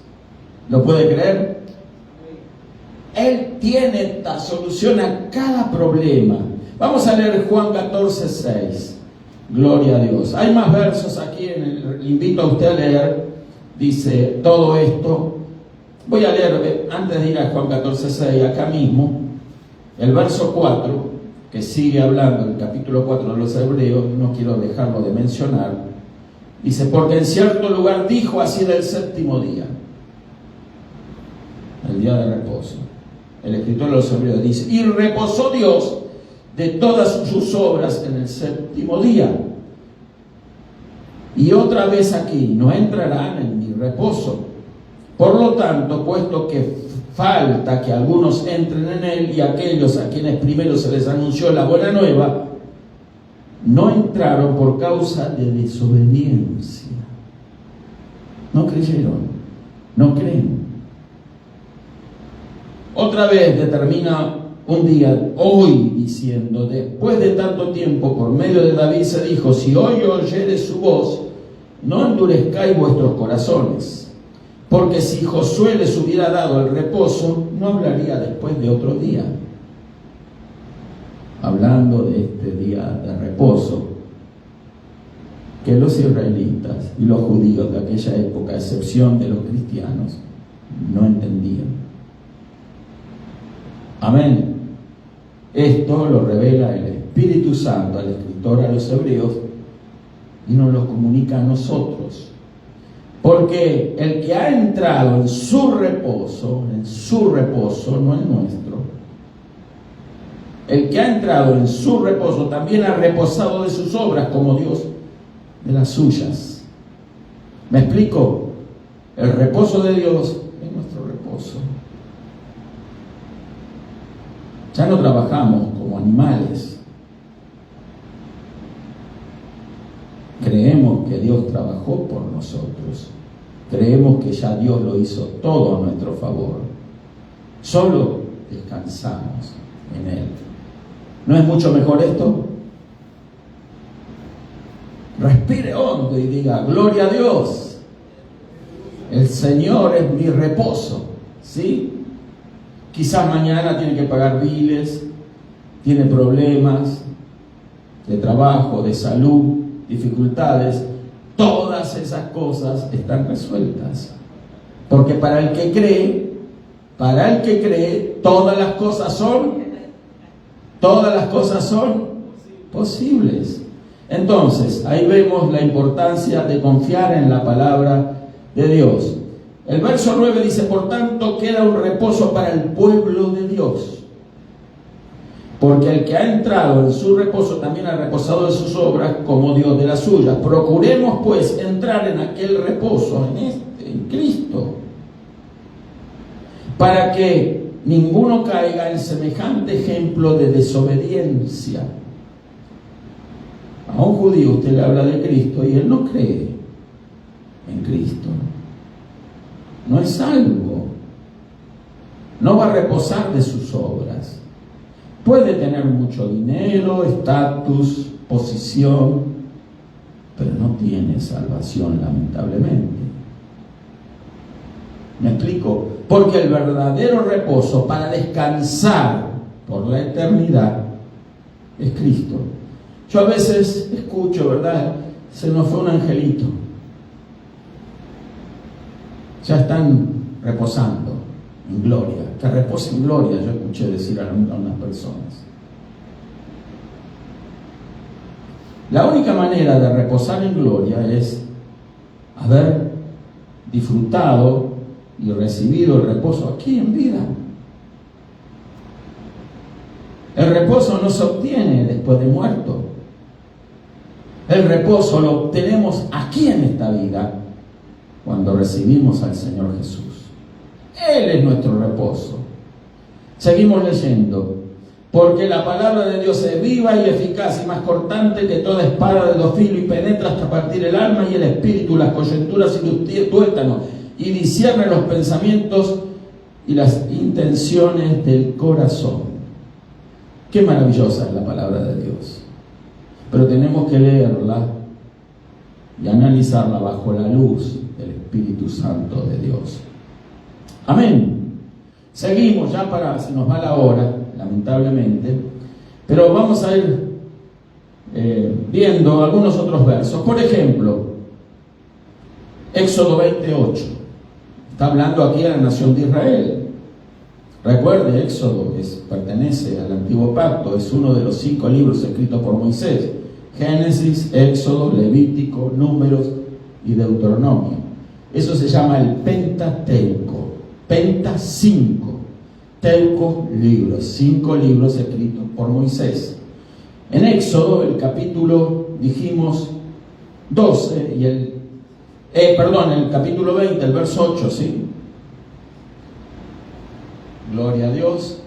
¿Lo puede creer? Él tiene la solución a cada problema. Vamos a leer Juan 14:6. Gloria a Dios. Hay más versos aquí, le invito a usted a leer. Dice todo esto. Voy a leer, antes de ir a Juan 14:6, acá mismo, el verso 4, que sigue hablando, el capítulo 4 de los Hebreos, no quiero dejarlo de mencionar. Dice, porque en cierto lugar dijo así del 7º día, el día de reposo. El escritor de los Hebreos dice, y reposó Dios de todas sus obras en el 7º día. Y otra vez aquí, no entrarán en mi reposo. Por lo tanto, puesto que falta que algunos entren en Él y aquellos a quienes primero se les anunció la buena nueva, no entraron por causa de desobediencia. No creyeron, no creen. Otra vez determina un día, hoy, diciendo, después de tanto tiempo, por medio de David se dijo, si hoy oyeres su voz, no endurezcáis vuestros corazones, porque si Josué les hubiera dado el reposo, no hablaría después de otro día. Hablando de este día de reposo, que los israelitas y los judíos de aquella época, a excepción de los cristianos, no entendían. Amén. Esto lo revela el Espíritu Santo al escritor a los hebreos y nos lo comunica a nosotros. Porque el que ha entrado en su reposo, no el nuestro, el que ha entrado en su reposo también ha reposado de sus obras como Dios de las suyas. ¿Me explico? El reposo de Dios es nuestro reposo. Ya no trabajamos como animales. Creemos que Dios trabajó por nosotros. Creemos que ya Dios lo hizo todo a nuestro favor. Solo descansamos en Él. ¿No es mucho mejor esto? Respire hondo y diga, gloria a Dios. El Señor es mi reposo. ¿Sí? Quizás mañana tiene que pagar biles, tiene problemas de trabajo, de salud, dificultades. Todas esas cosas están resueltas. Porque para el que cree, todas las cosas son posibles. Entonces, ahí vemos la importancia de confiar en la palabra de Dios. El verso 9 dice, por tanto queda un reposo para el pueblo de Dios. Porque el que ha entrado en su reposo también ha reposado de sus obras como Dios de las suyas. Procuremos pues entrar en aquel reposo, en Cristo, para que ninguno caiga en semejante ejemplo de desobediencia. A un judío usted le habla de Cristo y él no cree en Cristo. No es salvo. No va a reposar de sus obras. Puede tener mucho dinero, estatus, posición, pero no tiene salvación, lamentablemente. ¿Me explico? Porque el verdadero reposo para descansar por la eternidad es Cristo. Yo a veces escucho, ¿verdad? Se nos fue un angelito. Ya están reposando en gloria. Que repose en gloria, yo escuché decir a unas personas. La única manera de reposar en gloria es haber disfrutado y recibido el reposo aquí en vida. El reposo no se obtiene después de muerto. El reposo lo obtenemos aquí en esta vida, cuando recibimos al Señor Jesús. Él es nuestro reposo. Seguimos leyendo. Porque la palabra de Dios es viva y eficaz y más cortante que toda espada de dos filos y penetra hasta partir el alma y el espíritu, las coyunturas y los tuétanos, y discierne los pensamientos y las intenciones del corazón. Qué maravillosa es la palabra de Dios. Pero tenemos que leerla y analizarla bajo la luz del Espíritu Santo de Dios. Amén. Seguimos, se nos va la hora, lamentablemente, pero vamos a ir viendo algunos otros versos. Por ejemplo, Éxodo 28. Está hablando aquí a la nación de Israel. Recuerde, Éxodo pertenece al Antiguo Pacto, es uno de los 5 libros escritos por Moisés. Génesis, Éxodo, Levítico, Números y Deuteronomio. Eso se llama el Pentateuco. Penta 5. Teuco, libros. 5 libros escritos por Moisés. En Éxodo, el capítulo, dijimos, 12 y el capítulo 20, el verso 8, ¿sí? Gloria a Dios.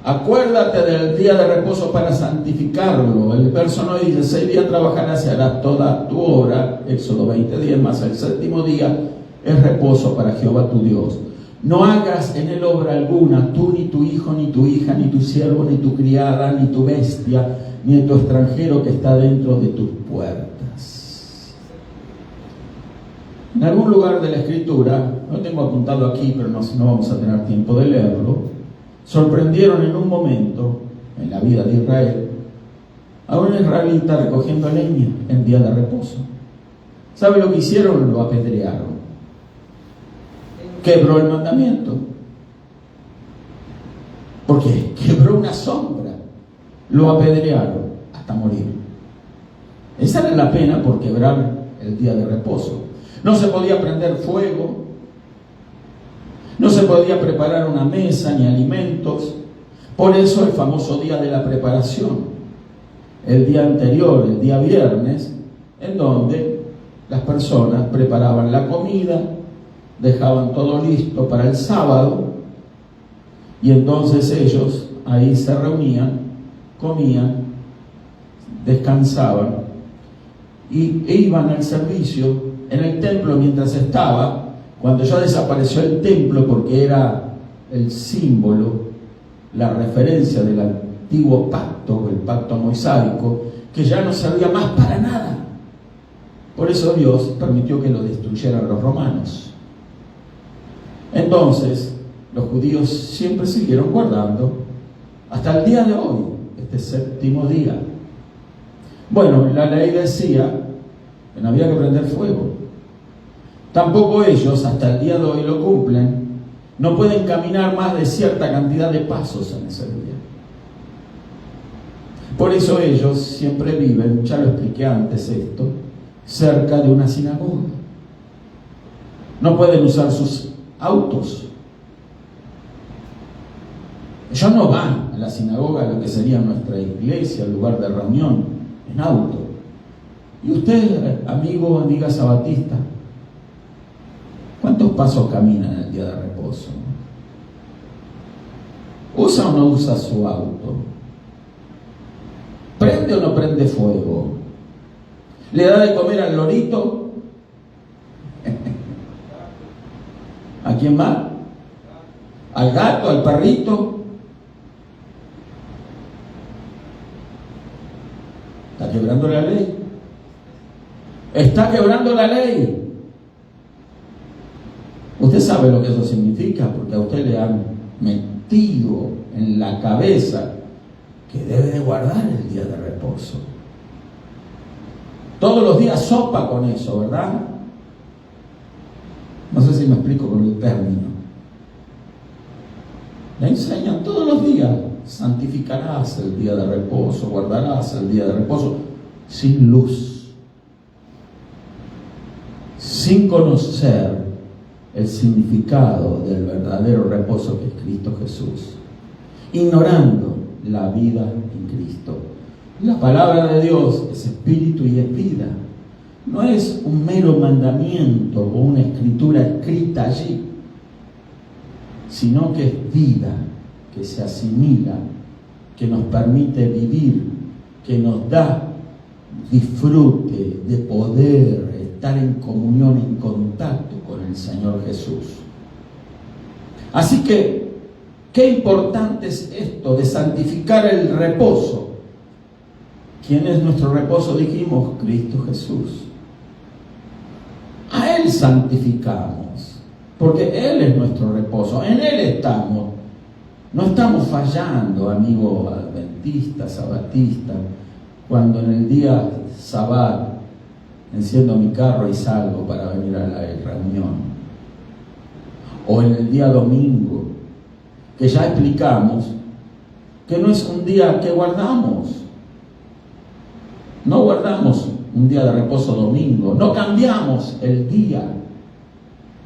Acuérdate del día de reposo para santificarlo. El verso 9 dice, 6 días trabajarás y harás toda tu obra. Éxodo 20:10, más el 7º día es reposo para Jehová tu Dios. No hagas en él obra alguna, tú, ni tu hijo, ni tu hija, ni tu siervo, ni tu criada, ni tu bestia, ni tu extranjero que está dentro de tus puertas. En algún lugar de la Escritura, no tengo apuntado aquí, pero no vamos a tener tiempo de leerlo, sorprendieron en un momento, en la vida de Israel, a un israelita recogiendo leña en día de reposo. ¿Sabe lo que hicieron? Lo apedrearon. Quebró el mandamiento. Porque quebró una sombra. Lo apedrearon hasta morir. Esa era la pena por quebrar el día de reposo. No se podía prender fuego. No se podía preparar una mesa ni alimentos. Por eso el famoso día de la preparación. El día anterior, el día viernes, en donde las personas preparaban la comida, dejaban todo listo para el sábado, y entonces ellos ahí se reunían, comían, descansaban e iban al servicio en el templo mientras estaba. Cuando ya desapareció el templo, porque era el símbolo, la referencia del antiguo pacto, el pacto mosaico, que ya no servía más para nada. Por eso Dios permitió que lo destruyeran los romanos. Entonces, los judíos siempre siguieron guardando hasta el día de hoy, este séptimo día. Bueno, la ley decía que no había que prender fuego. Tampoco ellos, hasta el día de hoy, lo cumplen. No pueden caminar más de cierta cantidad de pasos en ese día. Por eso ellos siempre viven, ya lo expliqué antes esto, cerca de una sinagoga. No pueden usar sus autos. Ellos no van a la sinagoga, lo que sería nuestra iglesia, el lugar de reunión, en auto. Y usted, amigo o amiga sabatista, ¿cuántos pasos camina en el día de reposo? ¿Usa o no usa su auto? ¿Prende o no prende fuego? ¿Le da de comer al lorito? ¿A quién más? ¿Al gato? ¿Al perrito? Está quebrando la ley. Está quebrando la ley. Usted sabe lo que eso significa, porque a usted le han metido en la cabeza que debe de guardar el día de reposo. Todos los días sopa con eso, ¿verdad? No sé si me explico con el término. Le enseñan todos los días: santificarás el día de reposo, guardarás el día de reposo, sin luz, sin conocer el significado del verdadero reposo que es Cristo Jesús, ignorando la vida en Cristo. La palabra de Dios es espíritu y es vida. No es un mero mandamiento o una escritura escrita allí, sino que es vida, que se asimila, que nos permite vivir, que nos da disfrute de poder estar en comunión, en contacto con el Señor Jesús. Así que, qué importante es esto de santificar el reposo. ¿Quién es nuestro reposo? Dijimos, Cristo Jesús. A Él santificamos, porque Él es nuestro reposo, en Él estamos. No estamos fallando, amigo adventista, sabatista, cuando en el día sabat enciendo mi carro y salgo para venir a la reunión. O en el día domingo, que ya explicamos que no es un día que guardamos. No guardamos un día de reposo domingo, no cambiamos el día.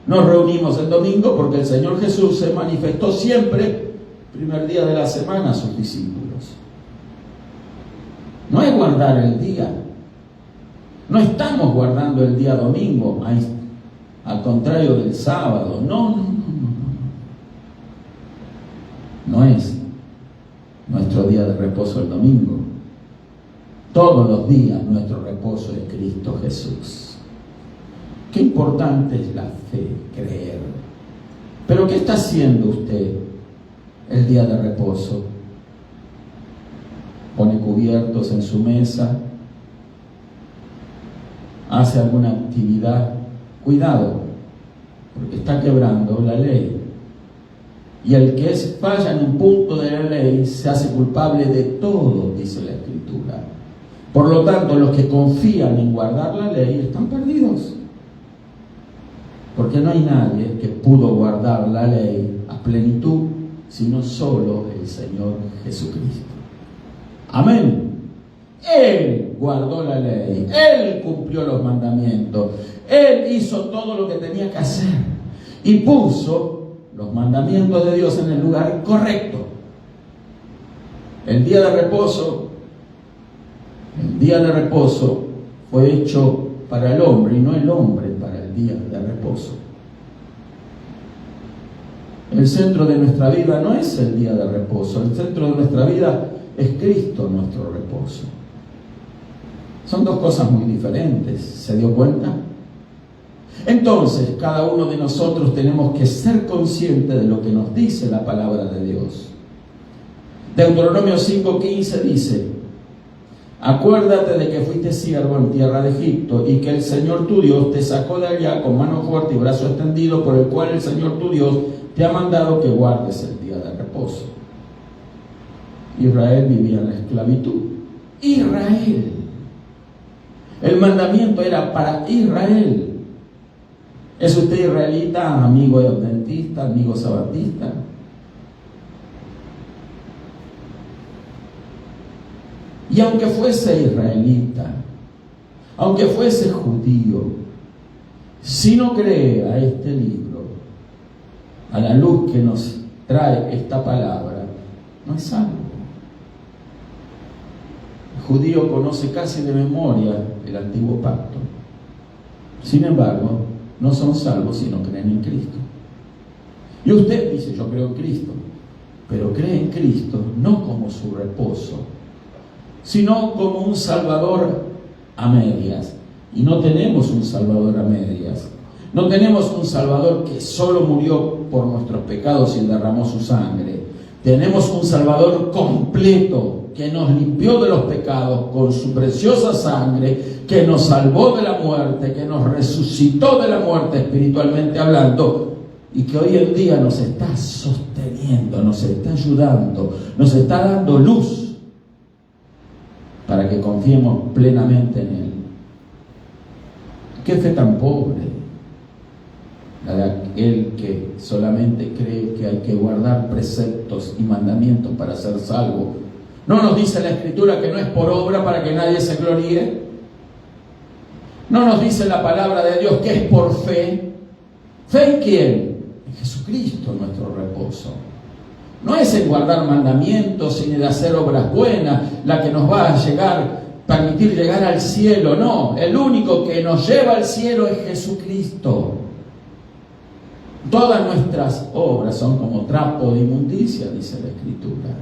Nos reunimos el domingo porque el Señor Jesús se manifestó siempre primer día de la semana a sus discípulos. No es guardar el día. No estamos guardando el día domingo, al contrario del sábado. No. No es nuestro día de reposo el domingo. Todos los días nuestro reposo es Cristo Jesús. Qué importante es la fe, creer. Pero ¿qué está haciendo usted el día de reposo? ¿Pone cubiertos en su mesa? ¿Hace alguna actividad? Cuidado, porque está quebrando la ley. Y el que falla en un punto de la ley se hace culpable de todo, dice la Escritura. Por lo tanto, los que confían en guardar la ley están perdidos. Porque no hay nadie que pudo guardar la ley a plenitud, sino solo el Señor Jesucristo. Amén. Él guardó la ley, Él cumplió los mandamientos, Él hizo todo lo que tenía que hacer y puso los mandamientos de Dios en el lugar correcto. El día de reposo fue hecho para el hombre y no el hombre para el día de reposo. El centro de nuestra vida no es el día de reposo, el centro de nuestra vida es Cristo, nuestro reposo. Son dos cosas muy diferentes, ¿se dio cuenta? Entonces, cada uno de nosotros tenemos que ser conscientes de lo que nos dice la palabra de Dios. Deuteronomio 5:15 dice: acuérdate de que fuiste siervo en tierra de Egipto y que el Señor tu Dios te sacó de allá con mano fuerte y brazo extendido, por el cual el Señor tu Dios te ha mandado que guardes el día de reposo. Israel vivía en la esclavitud. Israel. El mandamiento era para Israel. ¿Es usted israelita, amigo adventista, amigo sabatista? Y aunque fuese israelita, aunque fuese judío, si no cree a este libro, a la luz que nos trae esta palabra, no es salvo. El judío conoce casi de memoria el antiguo pacto. Sin embargo, no son salvos si no creen en Cristo. Y usted dice: yo creo en Cristo, pero cree en Cristo no como su reposo, sino como un Salvador a medias. Y no tenemos un Salvador a medias. No tenemos un Salvador que solo murió por nuestros pecados y derramó su sangre. Tenemos un Salvador completo que nos limpió de los pecados con su preciosa sangre, que nos salvó de la muerte, que nos resucitó de la muerte espiritualmente hablando, y que hoy en día nos está sosteniendo, nos está ayudando, nos está dando luz para que confiemos plenamente en Él. ¿Qué fe tan pobre la de aquel que solamente cree que hay que guardar preceptos y mandamientos para ser salvo? ¿No nos dice la Escritura que no es por obra para que nadie se gloríe? ¿No nos dice la palabra de Dios que es por fe? ¿Fe en quién? En Jesucristo, nuestro reposo. No es en guardar mandamientos ni de hacer obras buenas la que nos va a permitir llegar al cielo. No, el único que nos lleva al cielo es Jesucristo. Todas nuestras obras son como trapo de inmundicia, dice la Escritura.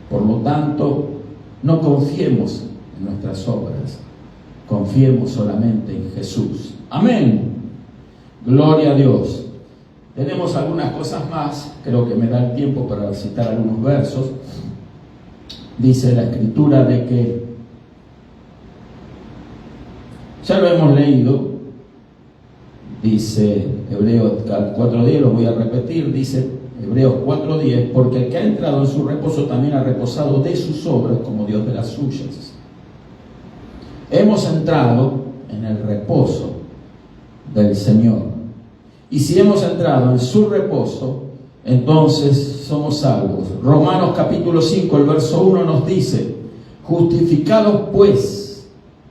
Por lo tanto, no confiemos en nuestras obras, confiemos solamente en Jesús. Amén. Gloria a Dios. Tenemos algunas cosas más, creo que me da el tiempo para citar algunos versos. Dice la Escritura de que, ya lo hemos leído, dice Hebreos 4:10, lo voy a repetir, dice Hebreos 4:10, porque el que ha entrado en su reposo también ha reposado de sus obras como Dios de las suyas. Hemos entrado en el reposo del Señor. Y si hemos entrado en su reposo, entonces somos salvos. Romanos capítulo 5, el verso 1 nos dice: justificados pues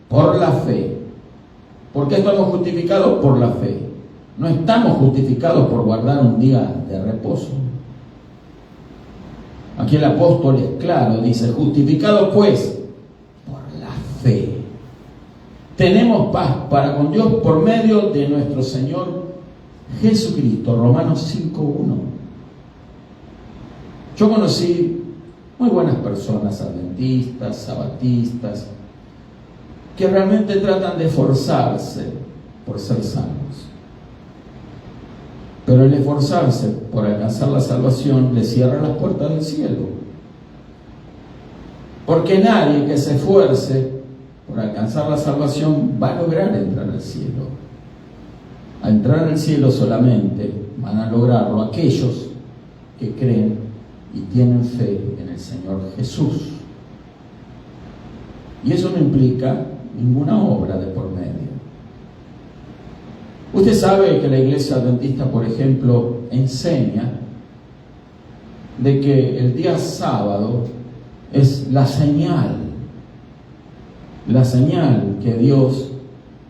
por la fe. ¿Por qué estamos justificados? Por la fe. No estamos justificados por guardar un día de reposo. Aquí el apóstol es claro, dice: justificados pues por la fe. Tenemos paz para con Dios por medio de nuestro Señor Jesucristo. Romanos 5:1. Yo conocí muy buenas personas, adventistas, sabatistas, que realmente tratan de esforzarse por ser salvos. Pero el esforzarse por alcanzar la salvación le cierra las puertas del cielo. Porque nadie que se esfuerce por alcanzar la salvación va a lograr entrar al cielo. A entrar al cielo solamente van a lograrlo aquellos que creen y tienen fe en el Señor Jesús. Y eso no implica ninguna obra de por medio. Usted sabe que la Iglesia Adventista, por ejemplo, enseña de que el día sábado es la señal que Dios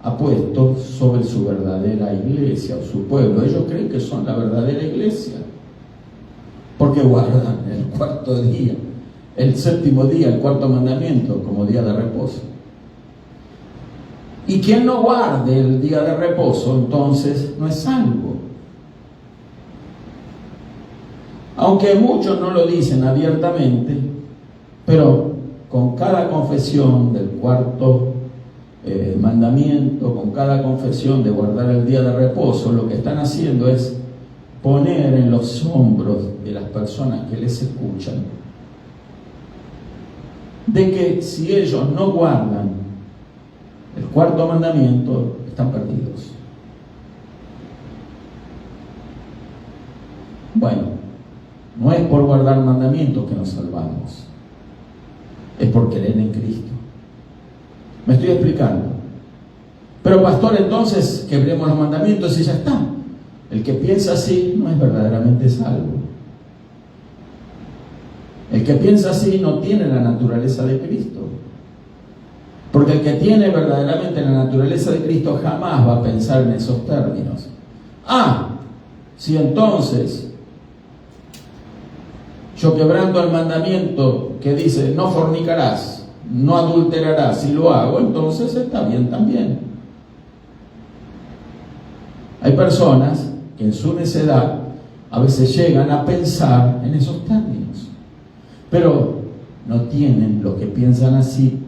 ha puesto sobre su verdadera iglesia o su pueblo. Ellos creen que son la verdadera iglesia, porque guardan el cuarto día, el séptimo día, el cuarto mandamiento como día de reposo. Y quien no guarde el día de reposo, entonces no es salvo. Aunque muchos no lo dicen abiertamente, pero con cada confesión del cuarto mandamiento, con cada confesión de guardar el día de reposo, lo que están haciendo es poner en los hombros de las personas que les escuchan de que si ellos no guardan el cuarto mandamiento, están perdidos. Bueno, no es por guardar mandamientos que nos salvamos, es por creer en Cristo. ¿Me estoy explicando? Pero pastor, entonces quebremos los mandamientos y ya está. El que piensa así no es verdaderamente salvo. El que piensa así no tiene la naturaleza de Cristo. Porque el que tiene verdaderamente la naturaleza de Cristo jamás va a pensar en esos términos. Si entonces yo quebrando el mandamiento que dice no fornicarás, no adulterarás, si lo hago, entonces está bien también. Hay personas que en su necedad a veces llegan a pensar en esos términos, pero no tienen, los que piensan así,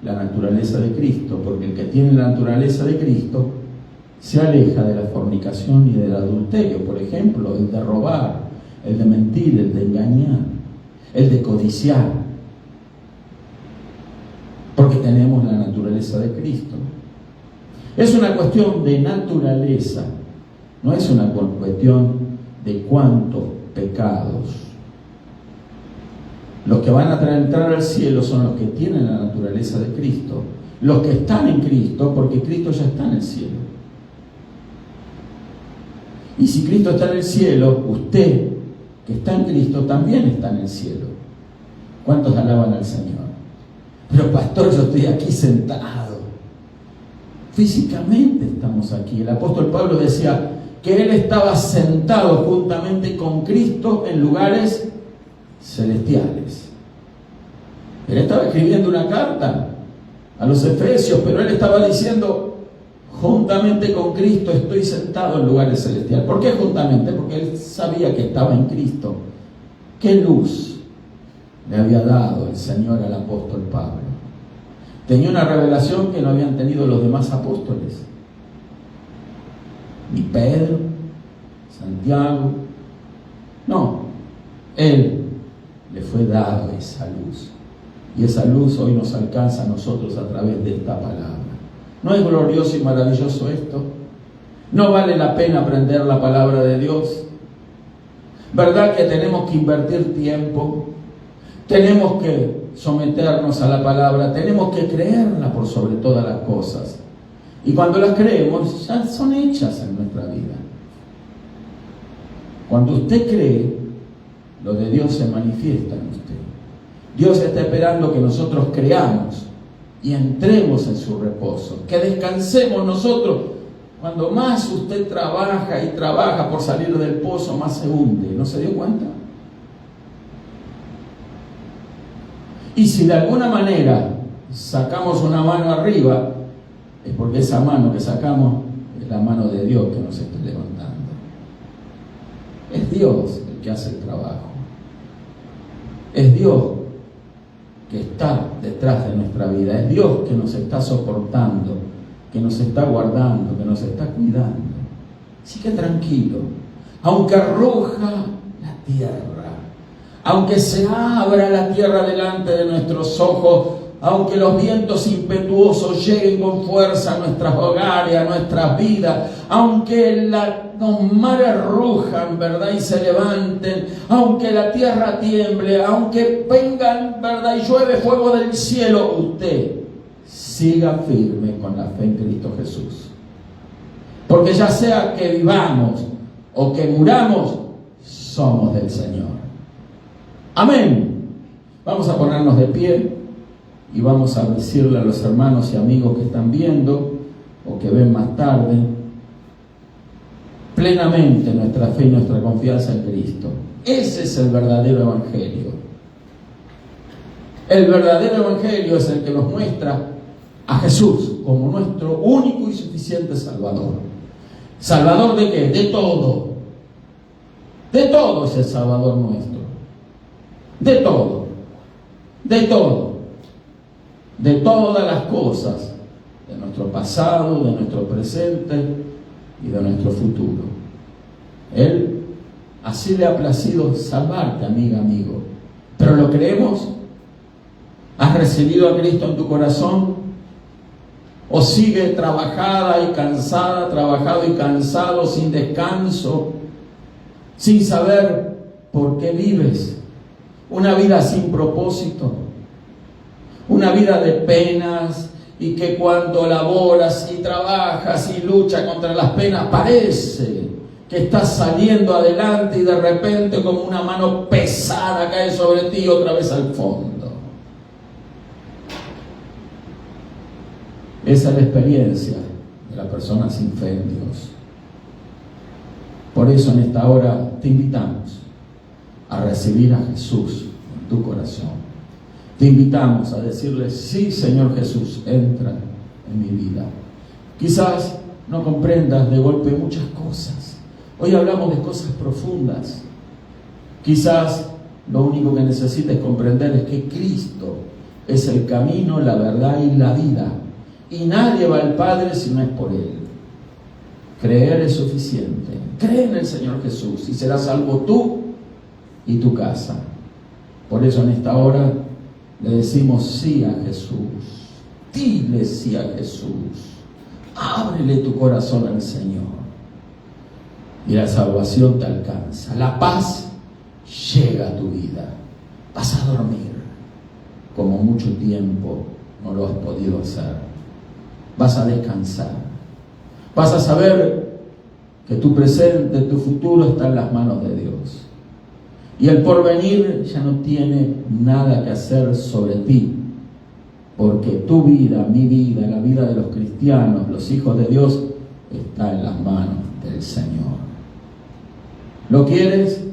la naturaleza de Cristo, porque el que tiene la naturaleza de Cristo se aleja de la fornicación y del adulterio, por ejemplo, el de robar, el de mentir, el de engañar, el de codiciar, porque tenemos la naturaleza de Cristo. Es una cuestión de naturaleza, no es una cuestión de cuántos pecados. Los que van a entrar al cielo son los que tienen la naturaleza de Cristo, los que están en Cristo, porque Cristo ya está en el cielo. Y si Cristo está en el cielo, usted que está en Cristo también está en el cielo. ¿Cuántos alaban al Señor? Pero pastor, yo estoy aquí sentado. Físicamente estamos aquí. El apóstol Pablo decía que él estaba sentado juntamente con Cristo en lugares celestiales. Él estaba escribiendo una carta a los Efesios, pero él estaba diciendo juntamente con Cristo estoy sentado en lugares celestiales. ¿Por qué juntamente? Porque él sabía que estaba en Cristo. ¿Qué luz le había dado el Señor al apóstol Pablo? Tenía una revelación que no habían tenido los demás apóstoles, ni Pedro, Santiago. No, él le fue dado esa luz, y esa luz hoy nos alcanza a nosotros a través de esta palabra. ¿No es glorioso y maravilloso esto? ¿No vale la pena aprender la palabra de Dios? ¿Verdad que tenemos que invertir tiempo? Tenemos que someternos a la palabra, tenemos que creerla por sobre todas las cosas. Y cuando las creemos, ya son hechas en nuestra vida. Cuando usted cree, lo de Dios se manifiesta en usted. Dios está esperando que nosotros creamos y entremos en su reposo, que descansemos nosotros. Cuando más usted trabaja y trabaja por salir del pozo, más se hunde. ¿No se dio cuenta? Y si de alguna manera sacamos una mano arriba, es porque esa mano que sacamos es la mano de Dios que nos está levantando. Es Dios el que hace el trabajo. Es Dios que está detrás de nuestra vida. Es Dios que nos está soportando, que nos está guardando, que nos está cuidando. Así que tranquilo. aunque ruja la tierra, aunque se abra la tierra delante de nuestros ojos, aunque los vientos impetuosos lleguen con fuerza a nuestros hogares, a nuestras vidas, aunque los mares rujan, ¿verdad?, y se levanten, aunque la tierra tiemble, aunque vengan, ¿verdad?, y llueve fuego del cielo, usted siga firme con la fe en Cristo Jesús. Porque ya sea que vivamos o que muramos, somos del Señor. Amén. Vamos a ponernos de pie. Y vamos a decirle a los hermanos y amigos que están viendo o que ven más tarde, plenamente nuestra fe y nuestra confianza en Cristo. Ese es el verdadero evangelio. El verdadero evangelio es el que nos muestra a Jesús como nuestro único y suficiente Salvador. ¿Salvador de qué? De todo. De todo es el Salvador nuestro. De todo. De todo. De todas las cosas, de nuestro pasado, de nuestro presente y de nuestro futuro. Él así le ha placido salvarte, amiga, amigo. ¿Pero lo creemos? ¿Has recibido a Cristo en tu corazón? ¿O sigue trabajado y cansado, sin descanso, sin saber por qué vives? Una vida sin propósito. Una vida de penas, y que cuando laboras y trabajas y luchas contra las penas parece que estás saliendo adelante y de repente como una mano pesada cae sobre ti otra vez al fondo. Esa es la experiencia de la persona sin fe en Dios. Por eso en esta hora te invitamos a recibir a Jesús en tu corazón. Te invitamos a decirle: sí, Señor Jesús, entra en mi vida. Quizás no comprendas de golpe muchas cosas. Hoy hablamos de cosas profundas. Quizás lo único que necesites comprender es que Cristo es el camino, la verdad y la vida. Y nadie va al Padre si no es por Él. Creer es suficiente. Cree en el Señor Jesús y serás salvo tú y tu casa. Por eso en esta hora le decimos sí a Jesús. Dile sí a Jesús. Ábrele tu corazón al Señor. Y la salvación te alcanza. La paz llega a tu vida. Vas a dormir como mucho tiempo no lo has podido hacer. Vas a descansar. Vas a saber que tu presente, tu futuro está en las manos de Dios. Y el porvenir ya no tiene nada que hacer sobre ti, porque tu vida, mi vida, la vida de los cristianos, los hijos de Dios, está en las manos del Señor. ¿Lo quieres?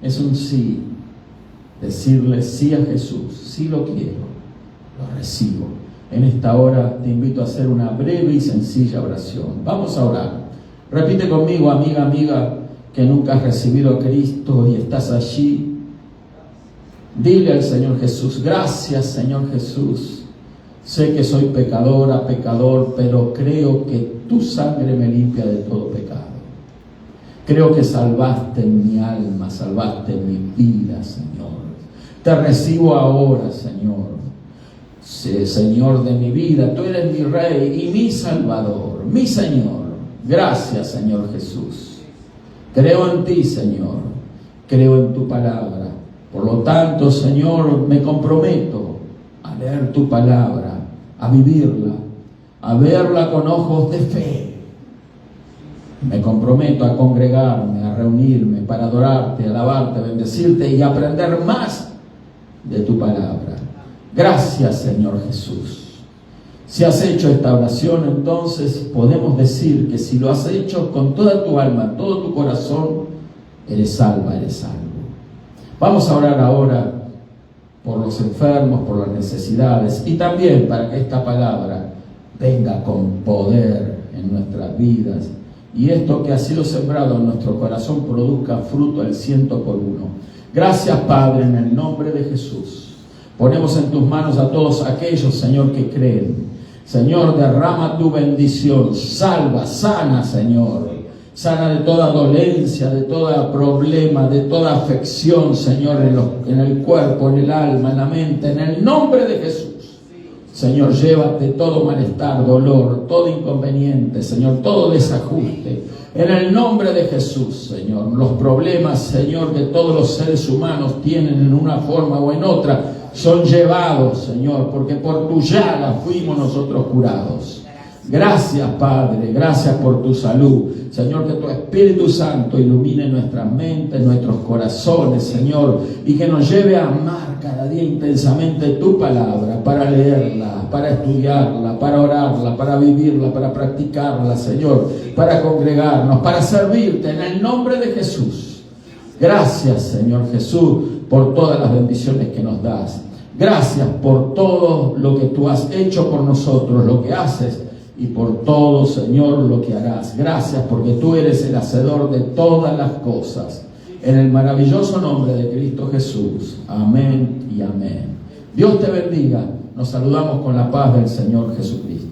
Es un sí. Decirle sí a Jesús. Sí lo quiero, lo recibo. En esta hora te invito a hacer una breve y sencilla oración. Vamos a orar. Repite conmigo, amiga, que nunca has recibido a Cristo y estás allí. Dile al Señor Jesús: gracias, Señor Jesús. Sé que soy pecadora, pecador, pero creo que tu sangre me limpia de todo pecado. Creo que salvaste mi alma, salvaste mi vida, Señor. Te recibo ahora, Señor. Señor de mi vida, tú eres mi Rey y mi Salvador, mi Señor. Gracias, Señor Jesús. Creo en ti, Señor. Creo en tu palabra. Por lo tanto, Señor, me comprometo a leer tu palabra, a vivirla, a verla con ojos de fe. Me comprometo a congregarme, a reunirme para adorarte, alabarte, bendecirte y aprender más de tu palabra. Gracias, Señor Jesús. Si has hecho esta oración, entonces podemos decir que si lo has hecho con toda tu alma, todo tu corazón, eres salva, eres salvo. Vamos a orar ahora por los enfermos, por las necesidades y también para que esta palabra venga con poder en nuestras vidas y esto que ha sido sembrado en nuestro corazón produzca fruto al 100 por 1. Gracias, Padre, en el nombre de Jesús. Ponemos en tus manos a todos aquellos, Señor, que creen. Señor, derrama tu bendición, salva, sana, Señor. Sana de toda dolencia, de todo problema, de toda afección, Señor, en el cuerpo, en el alma, en la mente, en el nombre de Jesús. Señor, llévate todo malestar, dolor, todo inconveniente, Señor, todo desajuste. En el nombre de Jesús, Señor, los problemas, Señor, que todos los seres humanos tienen en una forma o en otra, son llevados, Señor, porque por tu llaga fuimos nosotros curados. Gracias, Padre, gracias por tu salud. Señor, que tu Espíritu Santo ilumine nuestras mentes, nuestros corazones, Señor, y que nos lleve a amar cada día intensamente tu palabra, para leerla, para estudiarla, para orarla, para vivirla, para practicarla, Señor, para congregarnos, para servirte en el nombre de Jesús. Gracias, Señor Jesús, por todas las bendiciones que nos das. Gracias por todo lo que tú has hecho por nosotros, lo que haces, y por todo, Señor, lo que harás. Gracias porque tú eres el hacedor de todas las cosas. En el maravilloso nombre de Cristo Jesús. Amén y amén. Dios te bendiga. Nos saludamos con la paz del Señor Jesucristo.